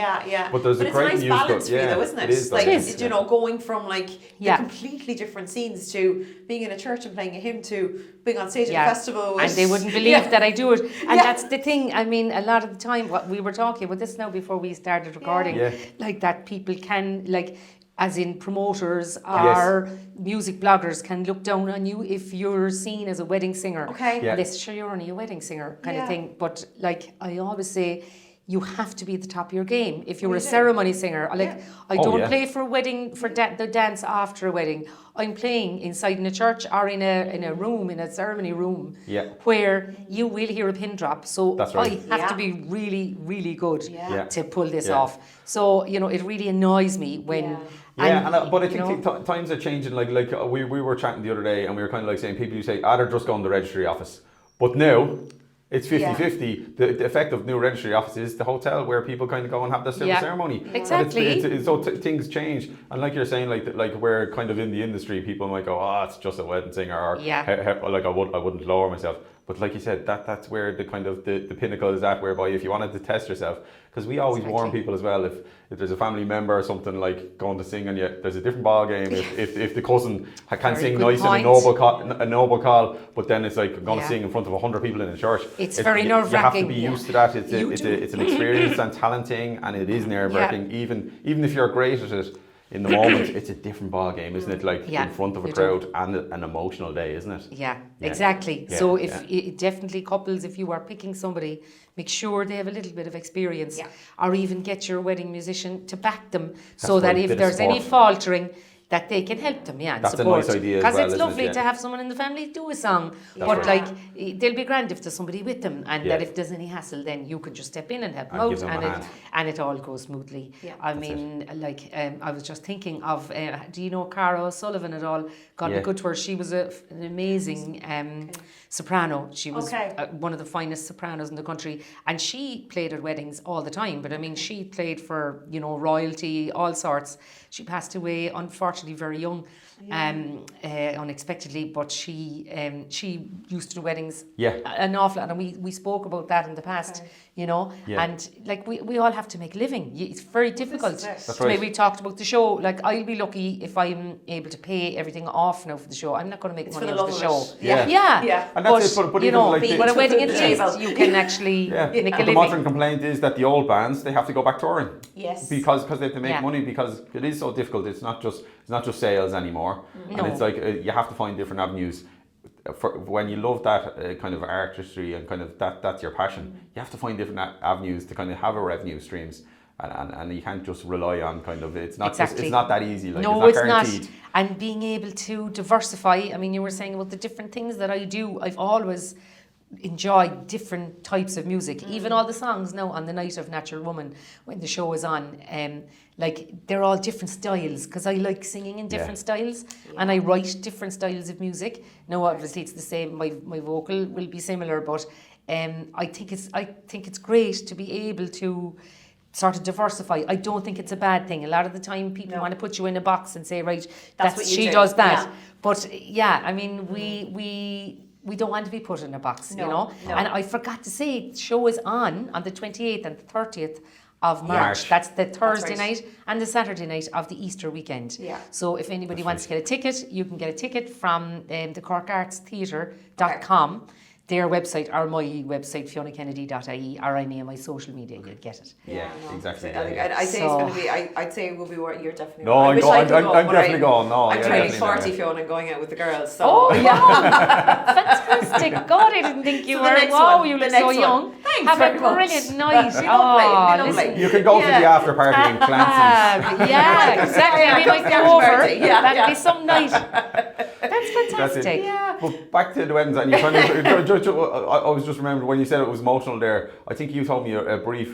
But there's a great nice balance for you though, isn't it? It is, like, you know, going from like the completely different scenes to being in a church and playing a hymn to being on stage at a festival. And they wouldn't believe that I do it. And that's the thing. I mean, a lot of the time, what we were talking about this now before we started recording, like that people can, like, as in promoters or music bloggers can look down on you if you're seen as a wedding singer. Okay. And they say, sure, you're only a wedding singer kind of thing. But like I always say, you have to be at the top of your game. If you're a ceremony singer, like I don't play for a wedding, for the dance after a wedding. I'm playing inside in a church or in a room, in a ceremony room, where you will hear a pin drop. So I have to be really, really good to pull this off. So, you know, it really annoys me when... but I think times are changing. Like we were chatting the other day, and we were kind of like saying, people who say, they're just going to the registry office. But now... It's 50-50. The effect of new registry office is the hotel where people kind of go and have their ceremony. Exactly. So things change. And like you're saying, like we're kind of in the industry, people might go, it's just a wedding singer, or like I wouldn't lower myself. But like you said, that's where the kind of the pinnacle is at, whereby if you wanted to test yourself, because we always warn people as well, if there's a family member or something like going to sing and there's a different ball game. If the cousin can sing nice in a noble call, but then it's like going to sing in front of 100 people in a church. It's very nerve-wracking. You have to be used to that. It's an experience and talent thing, and it is nerve-wracking. Even if you're great at it, in the moment, it's a different ball game, isn't it? Like in front of a crowd and an emotional day, isn't it? Yeah, exactly. Yeah. So definitely couples, if you are picking somebody, make sure they have a little bit of experience, or even get your wedding musician to back them, so that if there's any faltering, that they can help them, and that's support. That's a nice idea because it's lovely to have someone in the family do a song, but like they'll be grand if there's somebody with them, and that if there's any hassle, then you can just step in and help them out, and it all goes smoothly. I mean, I was just thinking of, do you know Cara O'Sullivan at all? God be good to her. She was an amazing soprano. She was one of the finest sopranos in the country, and she played at weddings all the time. But I mean, she played for royalty, all sorts. She passed away, unfortunately, very young, unexpectedly. But she used to do weddings an awful lot, and we spoke about that in the past. And like we all have to make a living. It's very difficult. So maybe we talked about the show. Like, I'll be lucky if I'm able to pay everything off now for the show. I'm not going to make money out of the show. And that's it. But when a wedding is, you can actually make a living. The modern complaint is that the old bands, they have to go back touring. Yes. Because they have to make money, because it is so difficult. It's not just sales anymore. And it's like you have to find different avenues. When you love that kind of artistry and kind of that's your passion, you have to find different avenues to kind of have a revenue streams, and you can't just rely on kind of it's not that easy. Like, no, it's not. And being able to diversify. I mean, you were saying about the different things that I do. I've always enjoyed different types of music. Even all the songs now on the night of Natural Woman, when the show is on, like, they're all different styles, because I like singing in different styles, and I write different styles of music. Now, obviously, it's the same. My vocal will be similar, but I think it's great to be able to sort of diversify. I don't think it's a bad thing. A lot of the time, people want to put you in a box and say, right, that's what she does that. Yeah. But I mean, we don't want to be put in a box, No. And I forgot to say, the show is on the 28th and the 30th of March. That's the Thursday night and the Saturday night of the Easter weekend. Yeah. So if anybody wants to get a ticket, you can get a ticket from the Cork Arts Theatre.com. Their website, or my website, FionaKennedy.ie, or any of my social media, you'll get it. Yeah, exactly. I'd say it's going to be. I'd say it will be worth. You're definitely. No, I'm definitely going. No, I'm turning 40, Fiona, and going out with the girls. So. Oh yeah, fantastic! God, I didn't think you were. Wow, you look so young. Thanks Have a brilliant night. Lovely. You can go to the after party in Clancy's. Yeah, exactly. We might go over. That'd be some night. That's fantastic. But back to the weddings, and you kind of. I was just remembering when you said it was emotional there. I think you told me a brief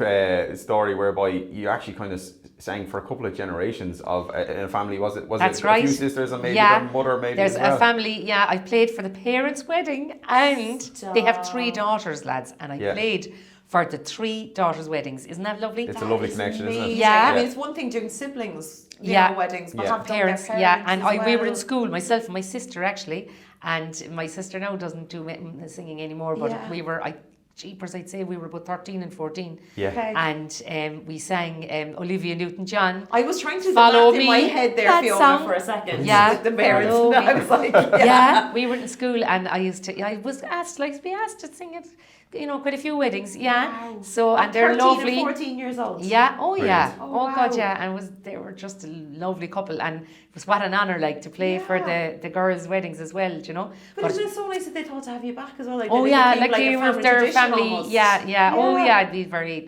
story whereby you actually kind of sang for a couple of generations of in a family. Was it a few sisters and maybe their mother? Maybe there's as well? A family. Yeah, I played for the parents' wedding, and they have 3 daughters, lads, and I played for the 3 daughters' weddings. Isn't that lovely? It's a lovely connection, isn't it? Yeah. I mean, it's one thing doing siblings, weddings, but have parents. And we were in school, myself and my sister actually. And my sister now doesn't do singing anymore, but I'd say we were about 13 and 14. Yeah. Okay. And we sang Olivia Newton-John. I was trying to follow me in my head there, Fiona, song. For a second. Yeah. With the parents. I was like, we were in school, and I was asked to sing it. quite a few weddings. Yeah. Wow. So and they're 13 lovely. and 14 years old. Yeah. Oh Brilliant. yeah. Oh, Oh God, wow. yeah. And they were just a lovely couple, and it was what an honour, like, to play for the girls' weddings as well. But isn't it so nice that they thought to have you back as well? Like, Oh they yeah, became like a they were their tradition family. almost. Yeah. Oh Yeah. yeah, I'd be very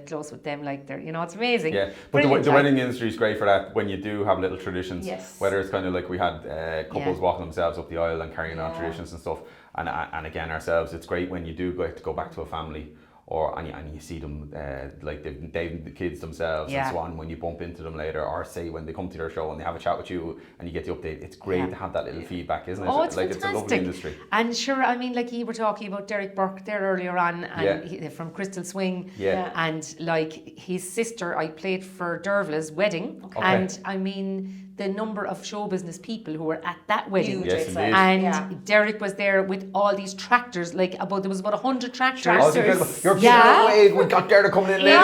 close with them. Like they're, it's amazing. Yeah, but the Brilliant, wedding industry is great for that when you do have little traditions. Yes. Whether it's kind of like we had couples walking themselves up the aisle and carrying on traditions and stuff. And again, ourselves, it's great when you do get to go back to a family. And you see them like they've the kids themselves and so on when you bump into them later, or say when they come to their show and they have a chat with you and you get the update. It's great to have that little feedback, isn't it? Oh, it's like fantastic. It's a lovely industry. And sure, I mean, like you were talking about Derek Burke there earlier on, and from Crystal Swing, and like his sister, I played for Dervla's wedding, and I mean, the number of show business people who were at that wedding. Yes, indeed. And Derek was there with all these tractors, there was about 100 tractors. Oh, it's incredible. You're giving it away. We got Derek coming in later.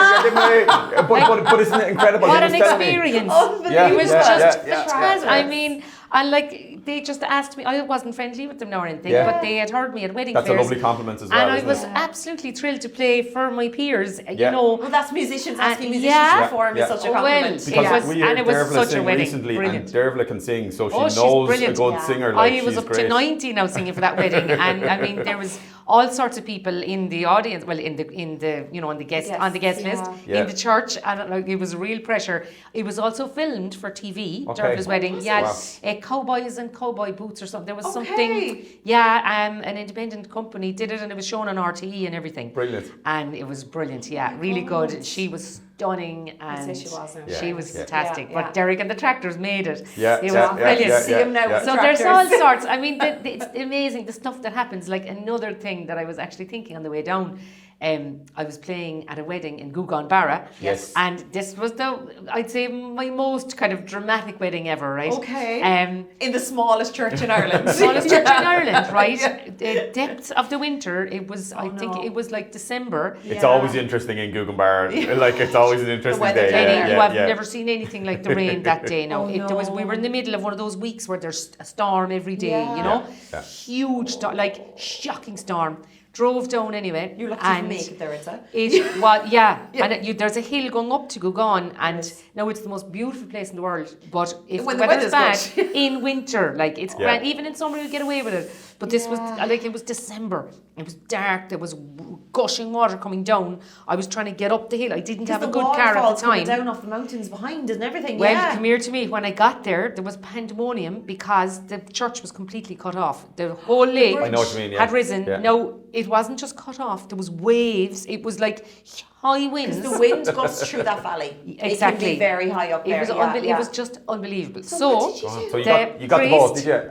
But isn't it incredible? What an experience. Unbelievable. It was just fantastic. I mean, and like they just asked me, I wasn't friendly with them now or anything, but they had heard me at wedding fairs. That's a lovely compliment as well. And I was absolutely thrilled to play for my peers, Well, that's musicians asking musicians to perform is such a compliment. It was such a wedding. Recently, brilliant. And Dervla can sing, so she she's knows brilliant. a good singer. Like, I was up to 90 now singing for that wedding, and I mean there was all sorts of people in the audience, well in the on the guest list in the church, and like, it was real pressure. It was also filmed for TV. Dervla's wedding. Cowboys and cowboy boots or something. There was something. An independent company did it, and it was shown on RTE and everything. Brilliant. And it was brilliant. Yeah, really good. She was stunning, and she was fantastic. But Derek and the tractors made it. It was brilliant. See him now. So there's all sorts. I mean, it's amazing the stuff that happens. Like another thing that I was actually thinking on the way down. I was playing at a wedding in Gougaunbarra. Yes. And this was I'd say my most kind of dramatic wedding ever, right? Okay. In the smallest church in Ireland. Smallest church in Ireland, right? The depths of the winter, it was, I think it was like December. It's always interesting in Gougaunbarra. Like, it's always an interesting day. You have never seen anything like the rain that day. No, we were in the middle of one of those weeks where there's a storm every day, Huge storm, like shocking storm. Drove down anyway. You're lucky to make it there, isn't it? And there's a hill going up to Gougaun, and now it's the most beautiful place in the world. But if the weather's bad in winter, like it's grand. Even in summer, you get away with it. But this was like it was December. It was dark. There was gushing water coming down. I was trying to get up the hill. I didn't have a good car at the time. Down off the mountains behind and everything. Well, come here to me. When I got there was pandemonium because the church was completely cut off. The whole lake had risen. No, it wasn't just cut off. There was waves. It was like high winds. Because the wind gusts through that valley. Exactly. It can be very high up there. It was just unbelievable. So you got the boat, did you?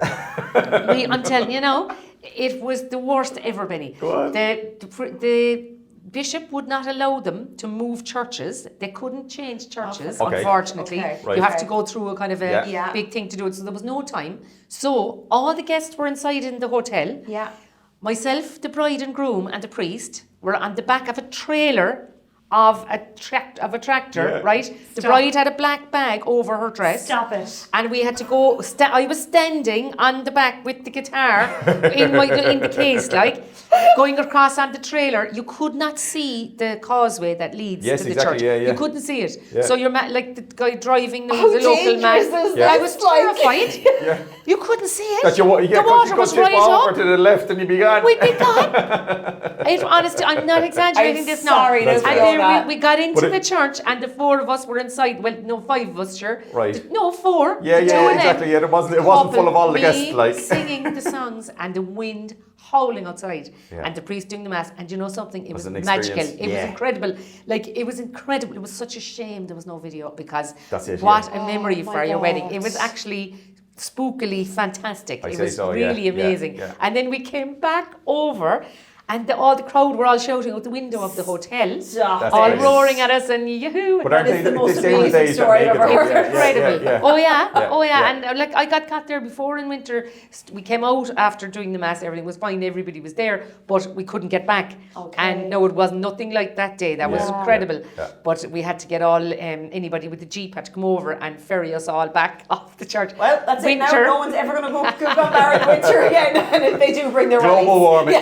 I'm telling you now, it was the worst ever, Benny. The bishop would not allow them to move churches. They couldn't change churches, unfortunately. You have to go through a kind of a big thing to do it. So there was no time. So all the guests were inside in the hotel. Myself, the bride and groom, and the priest were on the back of a trailer of a tractor, right? The bride had a black bag over her dress. Stop it. And we had to go, I was standing on the back with the guitar in the case, like, going across on the trailer. You could not see the causeway that leads to the church. You couldn't see it. So you're like the guy driving, the local man. I was terrified. You couldn't see it. The water was right up. To the left and you'd be gone. We'd be gone. Honestly, I'm not exaggerating this now. Sorry, we got into the church and the four of us were inside. Well, no, 5 of us, sure. Right. No, 4. Exactly. It wasn't full of all the guests. Like singing the songs and the wind howling outside and the priest doing the mass. And you know something? It was magical. It was incredible. Like, it was incredible. It was such a shame there was no video because what a memory for your wedding. It was actually spookily fantastic. It was really amazing. And then we came back over. And all the crowd were all shouting out the window of the hotel, all roaring at us and yahoo! That is the most amazing story I've ever heard. Incredible. Oh yeah. And like I got there before in winter. We came out after doing the mass. Everything was fine. Everybody was there, but we couldn't get back. And no, it was nothing like that day. That was incredible. But we had to get anybody with the jeep had to come over and ferry us all back off the church. Well, that's it. Now no one's ever going to go Gougaunbarra in winter again. And if they do, bring their global warming.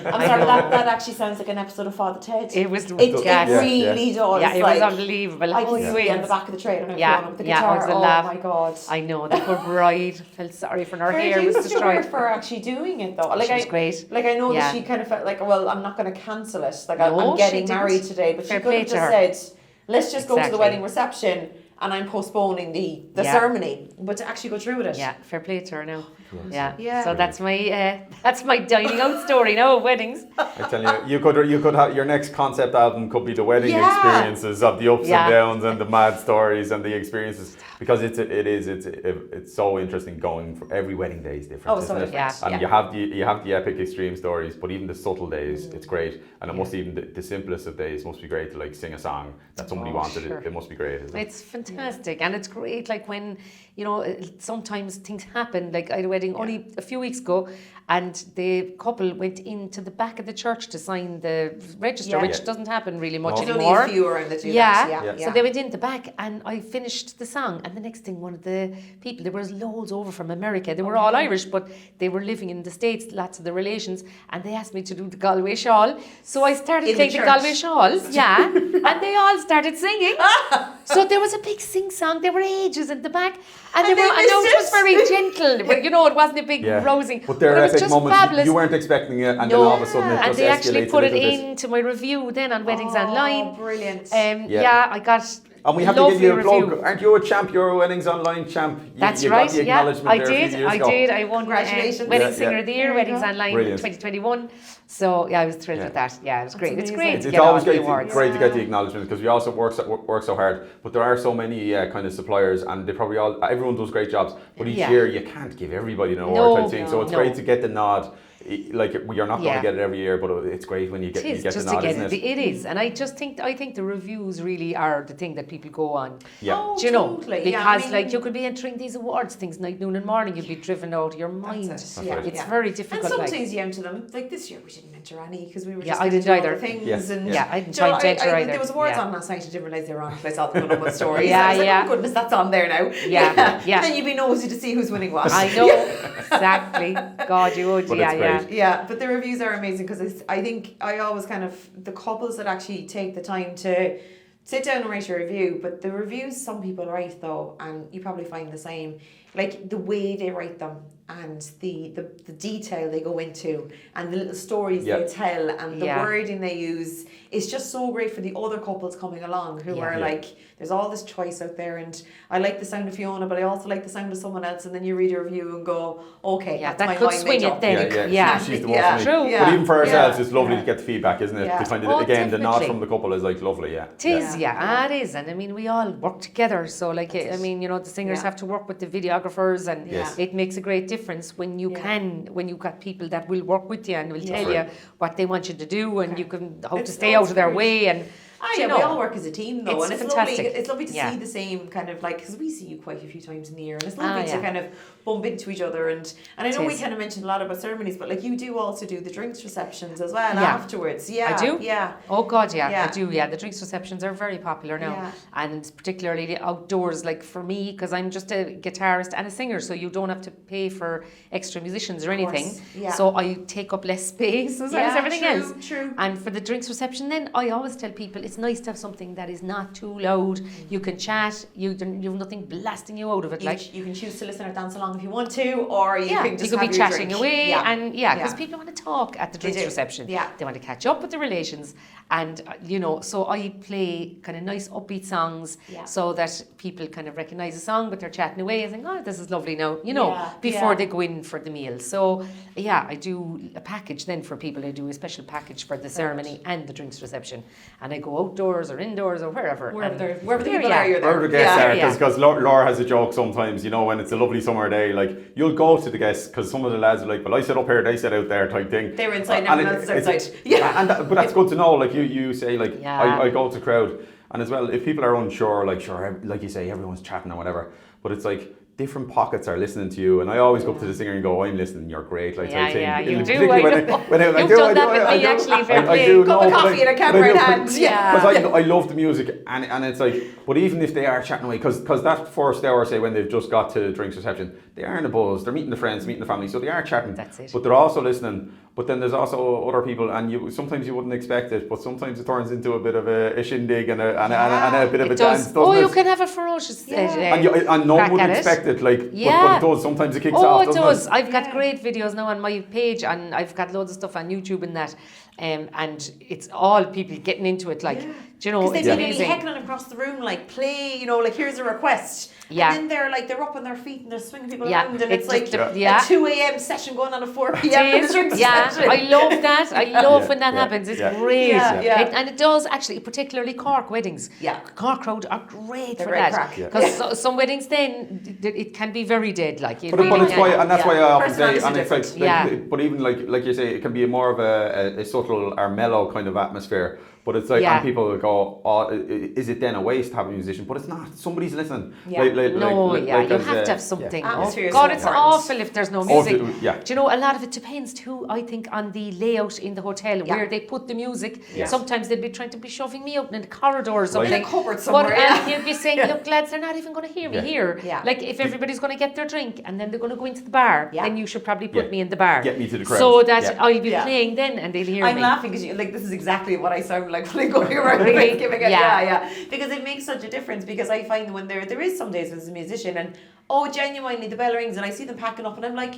I'm sorry, that actually sounds like an episode of Father Ted. It was. It really does. Yeah, it was unbelievable. I can see on the back of the trailer. With the it guitar. was a Oh laugh. my god! I know the poor bride felt sorry for her Where hair was did you destroyed. for actually doing it though? She was great. Like I know that she kind of felt like, well, I'm not going to cancel it. Like No, I'm getting she didn't. married today, but Fair she could have play to just said, let's just go to the wedding reception. And I'm postponing the ceremony, but to actually go through with it. Yeah, fair play to her now. Yeah. So that's my dining out story now of weddings. I tell you could have your next concept album could be the wedding experiences of the ups and downs and the mad stories and the experiences, because it's so interesting going for every wedding day is different. Oh, so different. Yeah. And you have the epic extreme stories, but even the subtle days, it's great. And it must even the simplest of days must be great to like sing a song that somebody wanted. Sure. It must be great. Isn't it? It's fantastic, and it's great. Like when sometimes things happen. Like I had a wedding only a few weeks ago, and the couple went into the back of the church to sign the register, which doesn't happen really much anymore. There's only a few around that do that. So they went in the back, and I finished the song, and the next thing, one of the people, there was loads over from America. They were all Irish, but they were living in the States, lots of the relations, and they asked me to do the Galway shawl. So I started playing the Galway shawls, and they all started singing. So there was a big sing-song. There were ages in the back, and I know it was very gentle, but it wasn't a big rousing. But there are epic moments. Fabulous. You weren't expecting it, and then all of a sudden it just and they actually put it bit. into my review then on Weddings Online. Oh, brilliant! I got. And we have to give you a plug. Aren't you a champ? You're a Weddings Online champ. That's you right. Got the acknowledgement there a few years ago. I won Congratulations. Wedding Singer of the Year, Weddings Online Brilliant. 2021. So I was thrilled with that. Yeah, it was great. It's great. It's always great to get the acknowledgement, because we also work so hard. But there are so many kind of suppliers, and everyone does great jobs. But each year you can't give everybody an award type thing. So it's great to get the nod. Like you're not going to get it every year, but it's great when you get the nod, isn't it? It is, and I think the reviews really are the thing that people go on. Yeah. Oh, do you know? totally. Because you could be entering these awards things night, noon, and morning. You'd be driven out of your mind. It's very difficult. And some things you enter them. Like this year, we didn't enter any because we were just I didn't either. Things and I didn't try to enter either. There was awards on last night. I didn't realise they were on. I saw them on stories. Yeah, I was like, oh goodness, that's on there now. Yeah. And then you'd be nosy to see who's winning what. I know exactly. God, you would. But it's great. Yeah, but the reviews are amazing, because I think I always kind of, the couples that actually take the time to sit down and write a review, but the reviews some people write though, and you probably find the same, like the way they write them and the detail they go into and the little stories they tell and the wording they use is just so great for the other couples coming along who are like, there's all this choice out there, and I like the sound of Fiona, but I also like the sound of someone else, and then you read a review and go, okay, that's that my could mind swing made it up. then. She's the one for me. True. But even for ourselves, it's lovely to get the feedback, isn't it? Yeah. To kind of, again, the nod definitely. from the couple is like lovely, It is, it is. And I mean, we all work together. So like, I mean, the singers have to work with the videographers, and it makes a great difference when you when you've got people that will work with you and will tell you what they want you to do, and you can, how to stay out of their way. And we all work as a team though, it's and it's fantastic. lovely. It's lovely to see the same kind of like, because we see you quite a few times in the year, and it's lovely to kind of bump into each other. And I know we kind of mentioned a lot about ceremonies, but like you do also do the drinks receptions as well afterwards. Yeah, I do. Yeah. Oh God, I do. Yeah, the drinks receptions are very popular now, and particularly the outdoors. Like for me, because I'm just a guitarist and a singer, so you don't have to pay for extra musicians or anything. Yeah. So I take up less space as everything else. True. And for the drinks reception, then I always tell people it's nice to have something that is not too loud. You can chat. You have nothing blasting you out of it. You can choose to listen or dance along if you want to, or you can just be chatting drink. away, and because people want to talk at the drinks reception. Yeah. They want to catch up with the relations, and so I play kind of nice upbeat songs so that people kind of recognise the song, but they're chatting away and saying, "Oh, this is lovely now," before they go in for the meal. So I do a package then for people. I do a special package for the ceremony and the drinks reception, and I go outdoors or indoors or wherever the people are, you're there. Wherever the guests are, because Laura has a joke sometimes, when it's a lovely summer day, like you'll go to the guests, because some of the lads are like, well, I sit up here, they sit out there type thing. They were inside, everyone else is outside. But that's good to know, like you say, like I go to crowd, and as well, if people are unsure, like like you say, everyone's chatting or whatever, but it's like, different pockets are listening to you, and I always go up to the singer and go, I'm listening, you're great. Like, you do. You've done that with me, actually, fair play. Cup of coffee and a camera in hand. Because I love the music, and it's like, but even if they are chatting away, because that first hour, say, when they've just got to drinks reception, they are in a buzz, they're meeting the friends, meeting the family, so they are chatting. That's it. But they're also listening, But then there's also other people, and sometimes you wouldn't expect it, but sometimes it turns into a bit of a shindig and a bit of a dance, doesn't it? You can have a ferocious and no one would expect it, but it does. Sometimes it kicks off, doesn't it? It does. I've got great videos now on my page, and I've got loads of stuff on YouTube and that. And it's all people getting into it, like, do you know, it's amazing. Because they'd be heckling across the room, like, play, you know, like, here's a request. Yeah. And then they're up on their feet and they're swinging people around, and it's like a 2 a.m. session going on a 4 p.m. session. I love that. I love when that happens. It's great. And it does actually, particularly Cork weddings. Yeah. Cork crowd are great for that. Because some weddings then, it can be very dead, like. But it's why, and that's why I often say, and it's like, but even like you say, it can be more of a subtle or mellow kind of atmosphere. But it's like, and people will go, oh, is it then a waste to have a musician? But it's not. Somebody's listening. You have to have something. God, it's awful if there's no music. Do you know, a lot of it depends too, I think, on the layout in the hotel, where they put the music. Sometimes they'd be trying to be shoving me out in the corridor or something. In a cupboard somewhere. But you'd be saying, look, lads, they're not even going to hear me here. Like, if everybody's going to get their drink and then they're going to go into the bar, then you should probably put me in the bar. Get me to the crowd. So that I'll be playing then and they'll hear me. I'm laughing because this is exactly what I sound like when I go here around giving it. Because it makes such a difference, because I find when there is some days as a musician and genuinely the bell rings and I see them packing up and I'm like,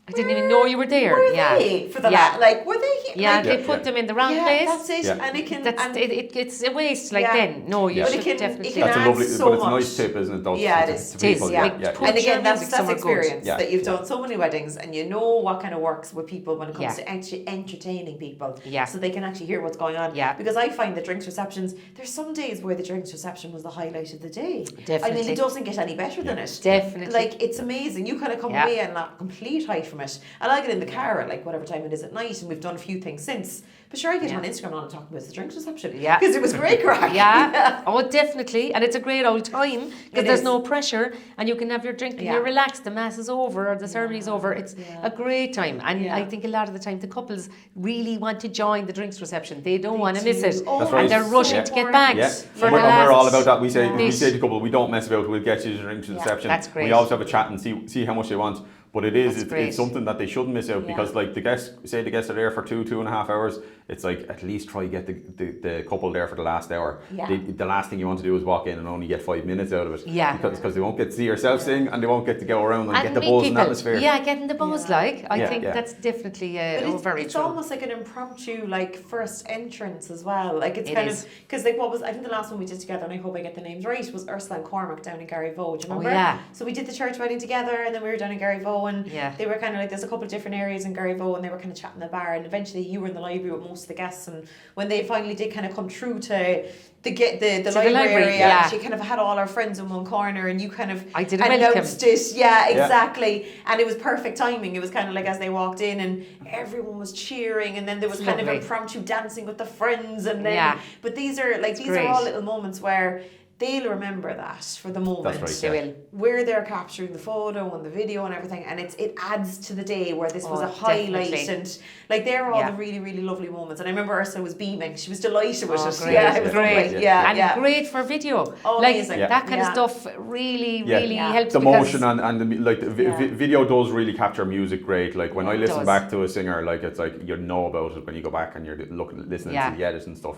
I didn't even know you were there. Were they for the like, were they here? Yeah, they put them in the wrong place. That's it. And it can. It's a waste. Like then, no, you should definitely. That's a lovely, but it's a nice tip, isn't it? Those it is. To people. And again, that's experience that you've done so many weddings, and you know what kind of works with people when it comes to actually entertaining people. So they can actually hear what's going on. Because I find the drinks receptions, there's some days where the drinks reception was the highlight of the day. Definitely. I mean, it doesn't get any better than it. Definitely. Like, it's amazing. You kind of come away and a complete height from it. And I get in the car at like whatever time it is at night, and we've done a few things since. But sure, I get on Instagram and talking about the drinks reception. Because it was great crack. Oh, definitely. And it's a great old time because there's no pressure and you can have your drink and you're relaxed. The mass is over or the ceremony's over. It's a great time. And I think a lot of the time the couples really want to join the drinks reception. They don't want to miss it. That's right. And they're rushing to get back. For we're all about that. We say to the couple, we don't mess about, we'll get you the drinks reception. That's great. We always have a chat and see how much they want. But it's something that they shouldn't miss out, because like the guests are there for 2.5 hours. It's like, at least try to get the couple there for the last hour. The last thing you want to do is walk in and only get 5 minutes out of it. Because they won't get to see yourself sing, and they won't get to go around and get the buzz and atmosphere. Getting the buzz, I think that's definitely very it's true. almost like an impromptu first entrance as well. Like, it's kind of, because like I think the last one we did together, and I hope I get the names right, was Ursula and Cormac down in Garryvoe. Do you remember? So we did the church wedding together, and then we were down in Garryvoe, and they were kind of like, there's a couple of different areas in Garryvoe, and they were kind of chatting in the bar, and eventually you were in the library with most of the guests, and when they finally did kind of come through to the library area, she kind of had all our friends in one corner, and you kind of announced it. Exactly. And it was perfect timing. It was kind of like as they walked in and everyone was cheering, and then there was kind of impromptu dancing with the friends, and then but these are all little moments where they'll remember that for the moment. That's right, they will. We're there capturing the photo and the video and everything, and it adds to the day where this was a highlight, and like they're all the really, really lovely moments. And I remember Ursula was beaming; she was delighted with it. Great. It was great. And great for video. Amazing. That kind of stuff really helps. The motion and the video does really capture music great. Like when I listen back to a singer, like it's like you know about it when you go back and you're listening to the edits and stuff.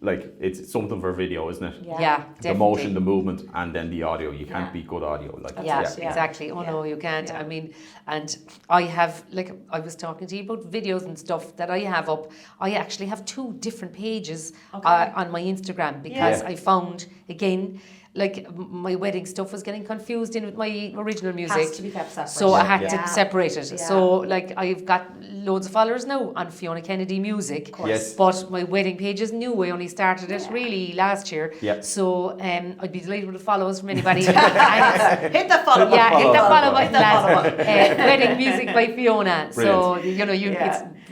Like, it's something for video, isn't it? Definitely. The motion, the movement, and then the audio. You can't beat good audio. Exactly. No, you can't. I mean, and I have, like, I was talking to you about videos and stuff that I have up. I actually have 2 different pages on my Instagram, because I found, again, like my wedding stuff was getting confused in with my original music. Has to be kept separate. So I had to separate it. So like I've got loads of followers now on Fiona Kennedy music. But my wedding page is new. I only started it really last year. So I'd be delighted with the follows from anybody. Hit the follow button. Hit the follow button, lads. Wedding music by Fiona. Brilliant. So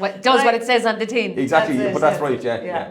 it does what it says on the tin. Exactly, but that's right.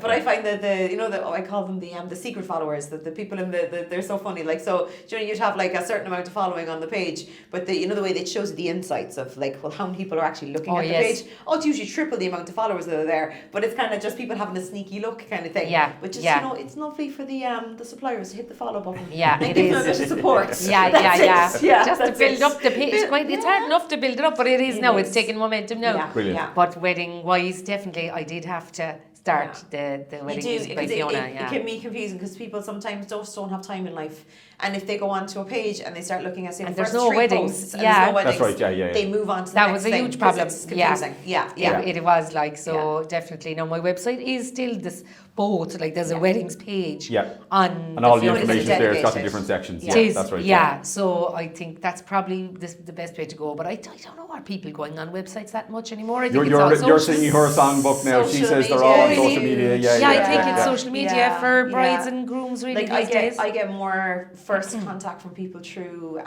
But I find that I call them the secret followers, that the people in the they're so funny. Like, so, you know, you'd have like a certain amount of following on the page, but you know, the way that shows you the insights of like, well, how many people are actually looking at the page. Oh, it's usually triple the amount of followers that are there, but it's kind of just people having a sneaky look kind of thing. Yeah. But just, you know, it's lovely for the suppliers to hit the follow button. Yeah, and it give is. them a bit of support. Yeah. Just to build up the page. It's hard enough to build it up, but it is now. It's taking momentum now. Yeah. Brilliant. Yeah. But wedding wise, definitely, I did have to start the wedding music by Fiona. It can be confusing because people sometimes just don't have time in life, and if they go onto a page and they start looking at say, and the there's first no three weddings, posts and there's no weddings, that's right. they move on to the that next was a thing huge problem. It's confusing. It was like so. Definitely, now my website is still this both like there's a weddings page on and all the Fiona information Kennedy. there. It's got the different sections. It is, that's right. So I think that's probably the best way to go. But I don't know, are people going on websites that much anymore? I think You're singing her songbook now. She says they're all on social media. I think it's social media for brides and grooms really these days. I get more first contact from people through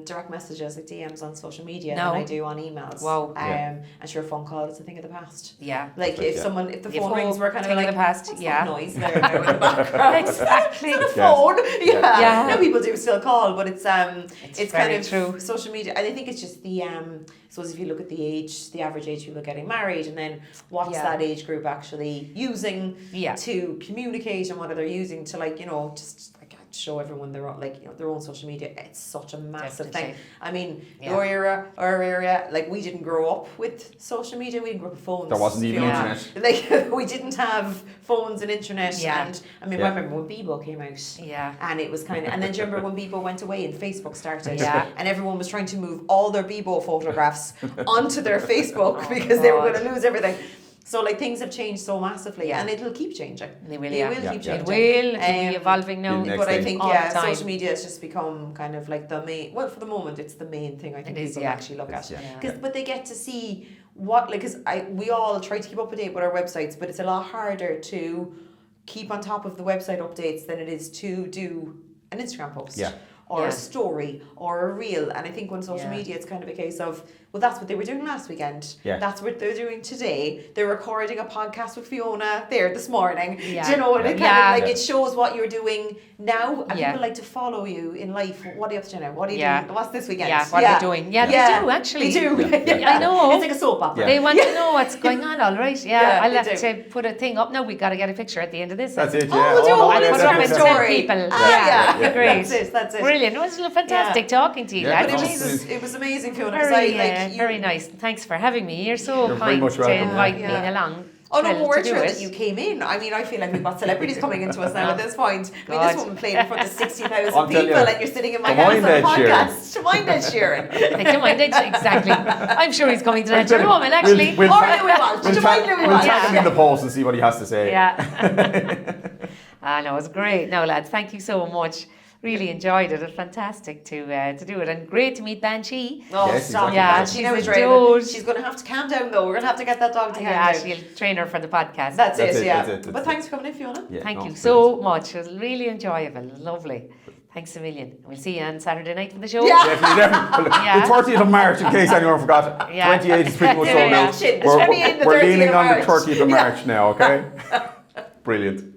direct messages, like DMs on social media than I do on emails. Wow. And sure, phone call is a thing of the past. Yeah. Like if the phone rings, we're kind of like, the past. What's that noise there now in the background? Exactly. Is that a phone? Yeah. Now people do still call, but it's kind of true. Social media. And I think it's just the suppose if you look at the average age of people getting married, and then what's that age group actually using to communicate, and what are they using to, like, you know, just like show everyone their own, like, you know, their own social media. It's such a massive thing. I mean, our area, like, we didn't grow up with social media. We didn't grow up with phones. There wasn't even internet. Like, we didn't have phones and internet. And I mean, I remember when Bebo came out. And it was kind of, and then do you remember when Bebo went away and Facebook started? And everyone was trying to move all their Bebo photographs onto their Facebook because they were going to lose everything. So, like, things have changed so massively, and it'll keep changing. They will, keep changing. It will. It'll be evolving now. But I think, social media has just become kind of like the main. Well, for the moment, it's the main thing I think people actually look at. But they get to see what, like, because we all try to keep up to date with our websites, but it's a lot harder to keep on top of the website updates than it is to do an Instagram post. Or a story or a reel. And I think when social media, it's kind of a case of, well, that's what they were doing last weekend. That's what they're doing today. They're recording a podcast with Fiona there this morning. Do you know what? It kind of like, it shows what you're doing now, and people like to follow you in life. What are you up to now? What are you doing? What's this weekend? What are they doing? They do, actually. They do. I know. It's like a soap opera. They want to know what's going on, all right. I'll have to put a thing up now. We've got to get a picture at the end of this. That's it, I'll put it up and tell people. Great. That's it. Brilliant. It was fantastic talking to you, lads. It was amazing, Fiona. Very nice. Thanks for having me. You're so kind to invite me along. Oh no, we're thrilled that you came in. I mean, I feel like we've got celebrities coming into us now at this point. I mean, this woman played in front of 60,000 people, and you're sitting in my house on a podcast. To mind Ed Sheran. Exactly. I'm sure he's coming to that moment, actually. We'll tag him in the post and see what he has to say. No, it was great. No, lads, thank you so much. Really enjoyed it. It's fantastic to do it, and great to meet Banshee. Stop! She's going to have to calm down though. We're going to have to get that dog to calm down. She'll train her for the podcast. That's it. But thanks for coming in, Fiona. Thank you so much. It was really enjoyable. Lovely. Thanks a million. We'll see you on Saturday night for the show. Definitely. The 30th of March, in case anyone forgot. 28 is pretty much sold out. We're leaning on the 30th of March now. Okay. Brilliant.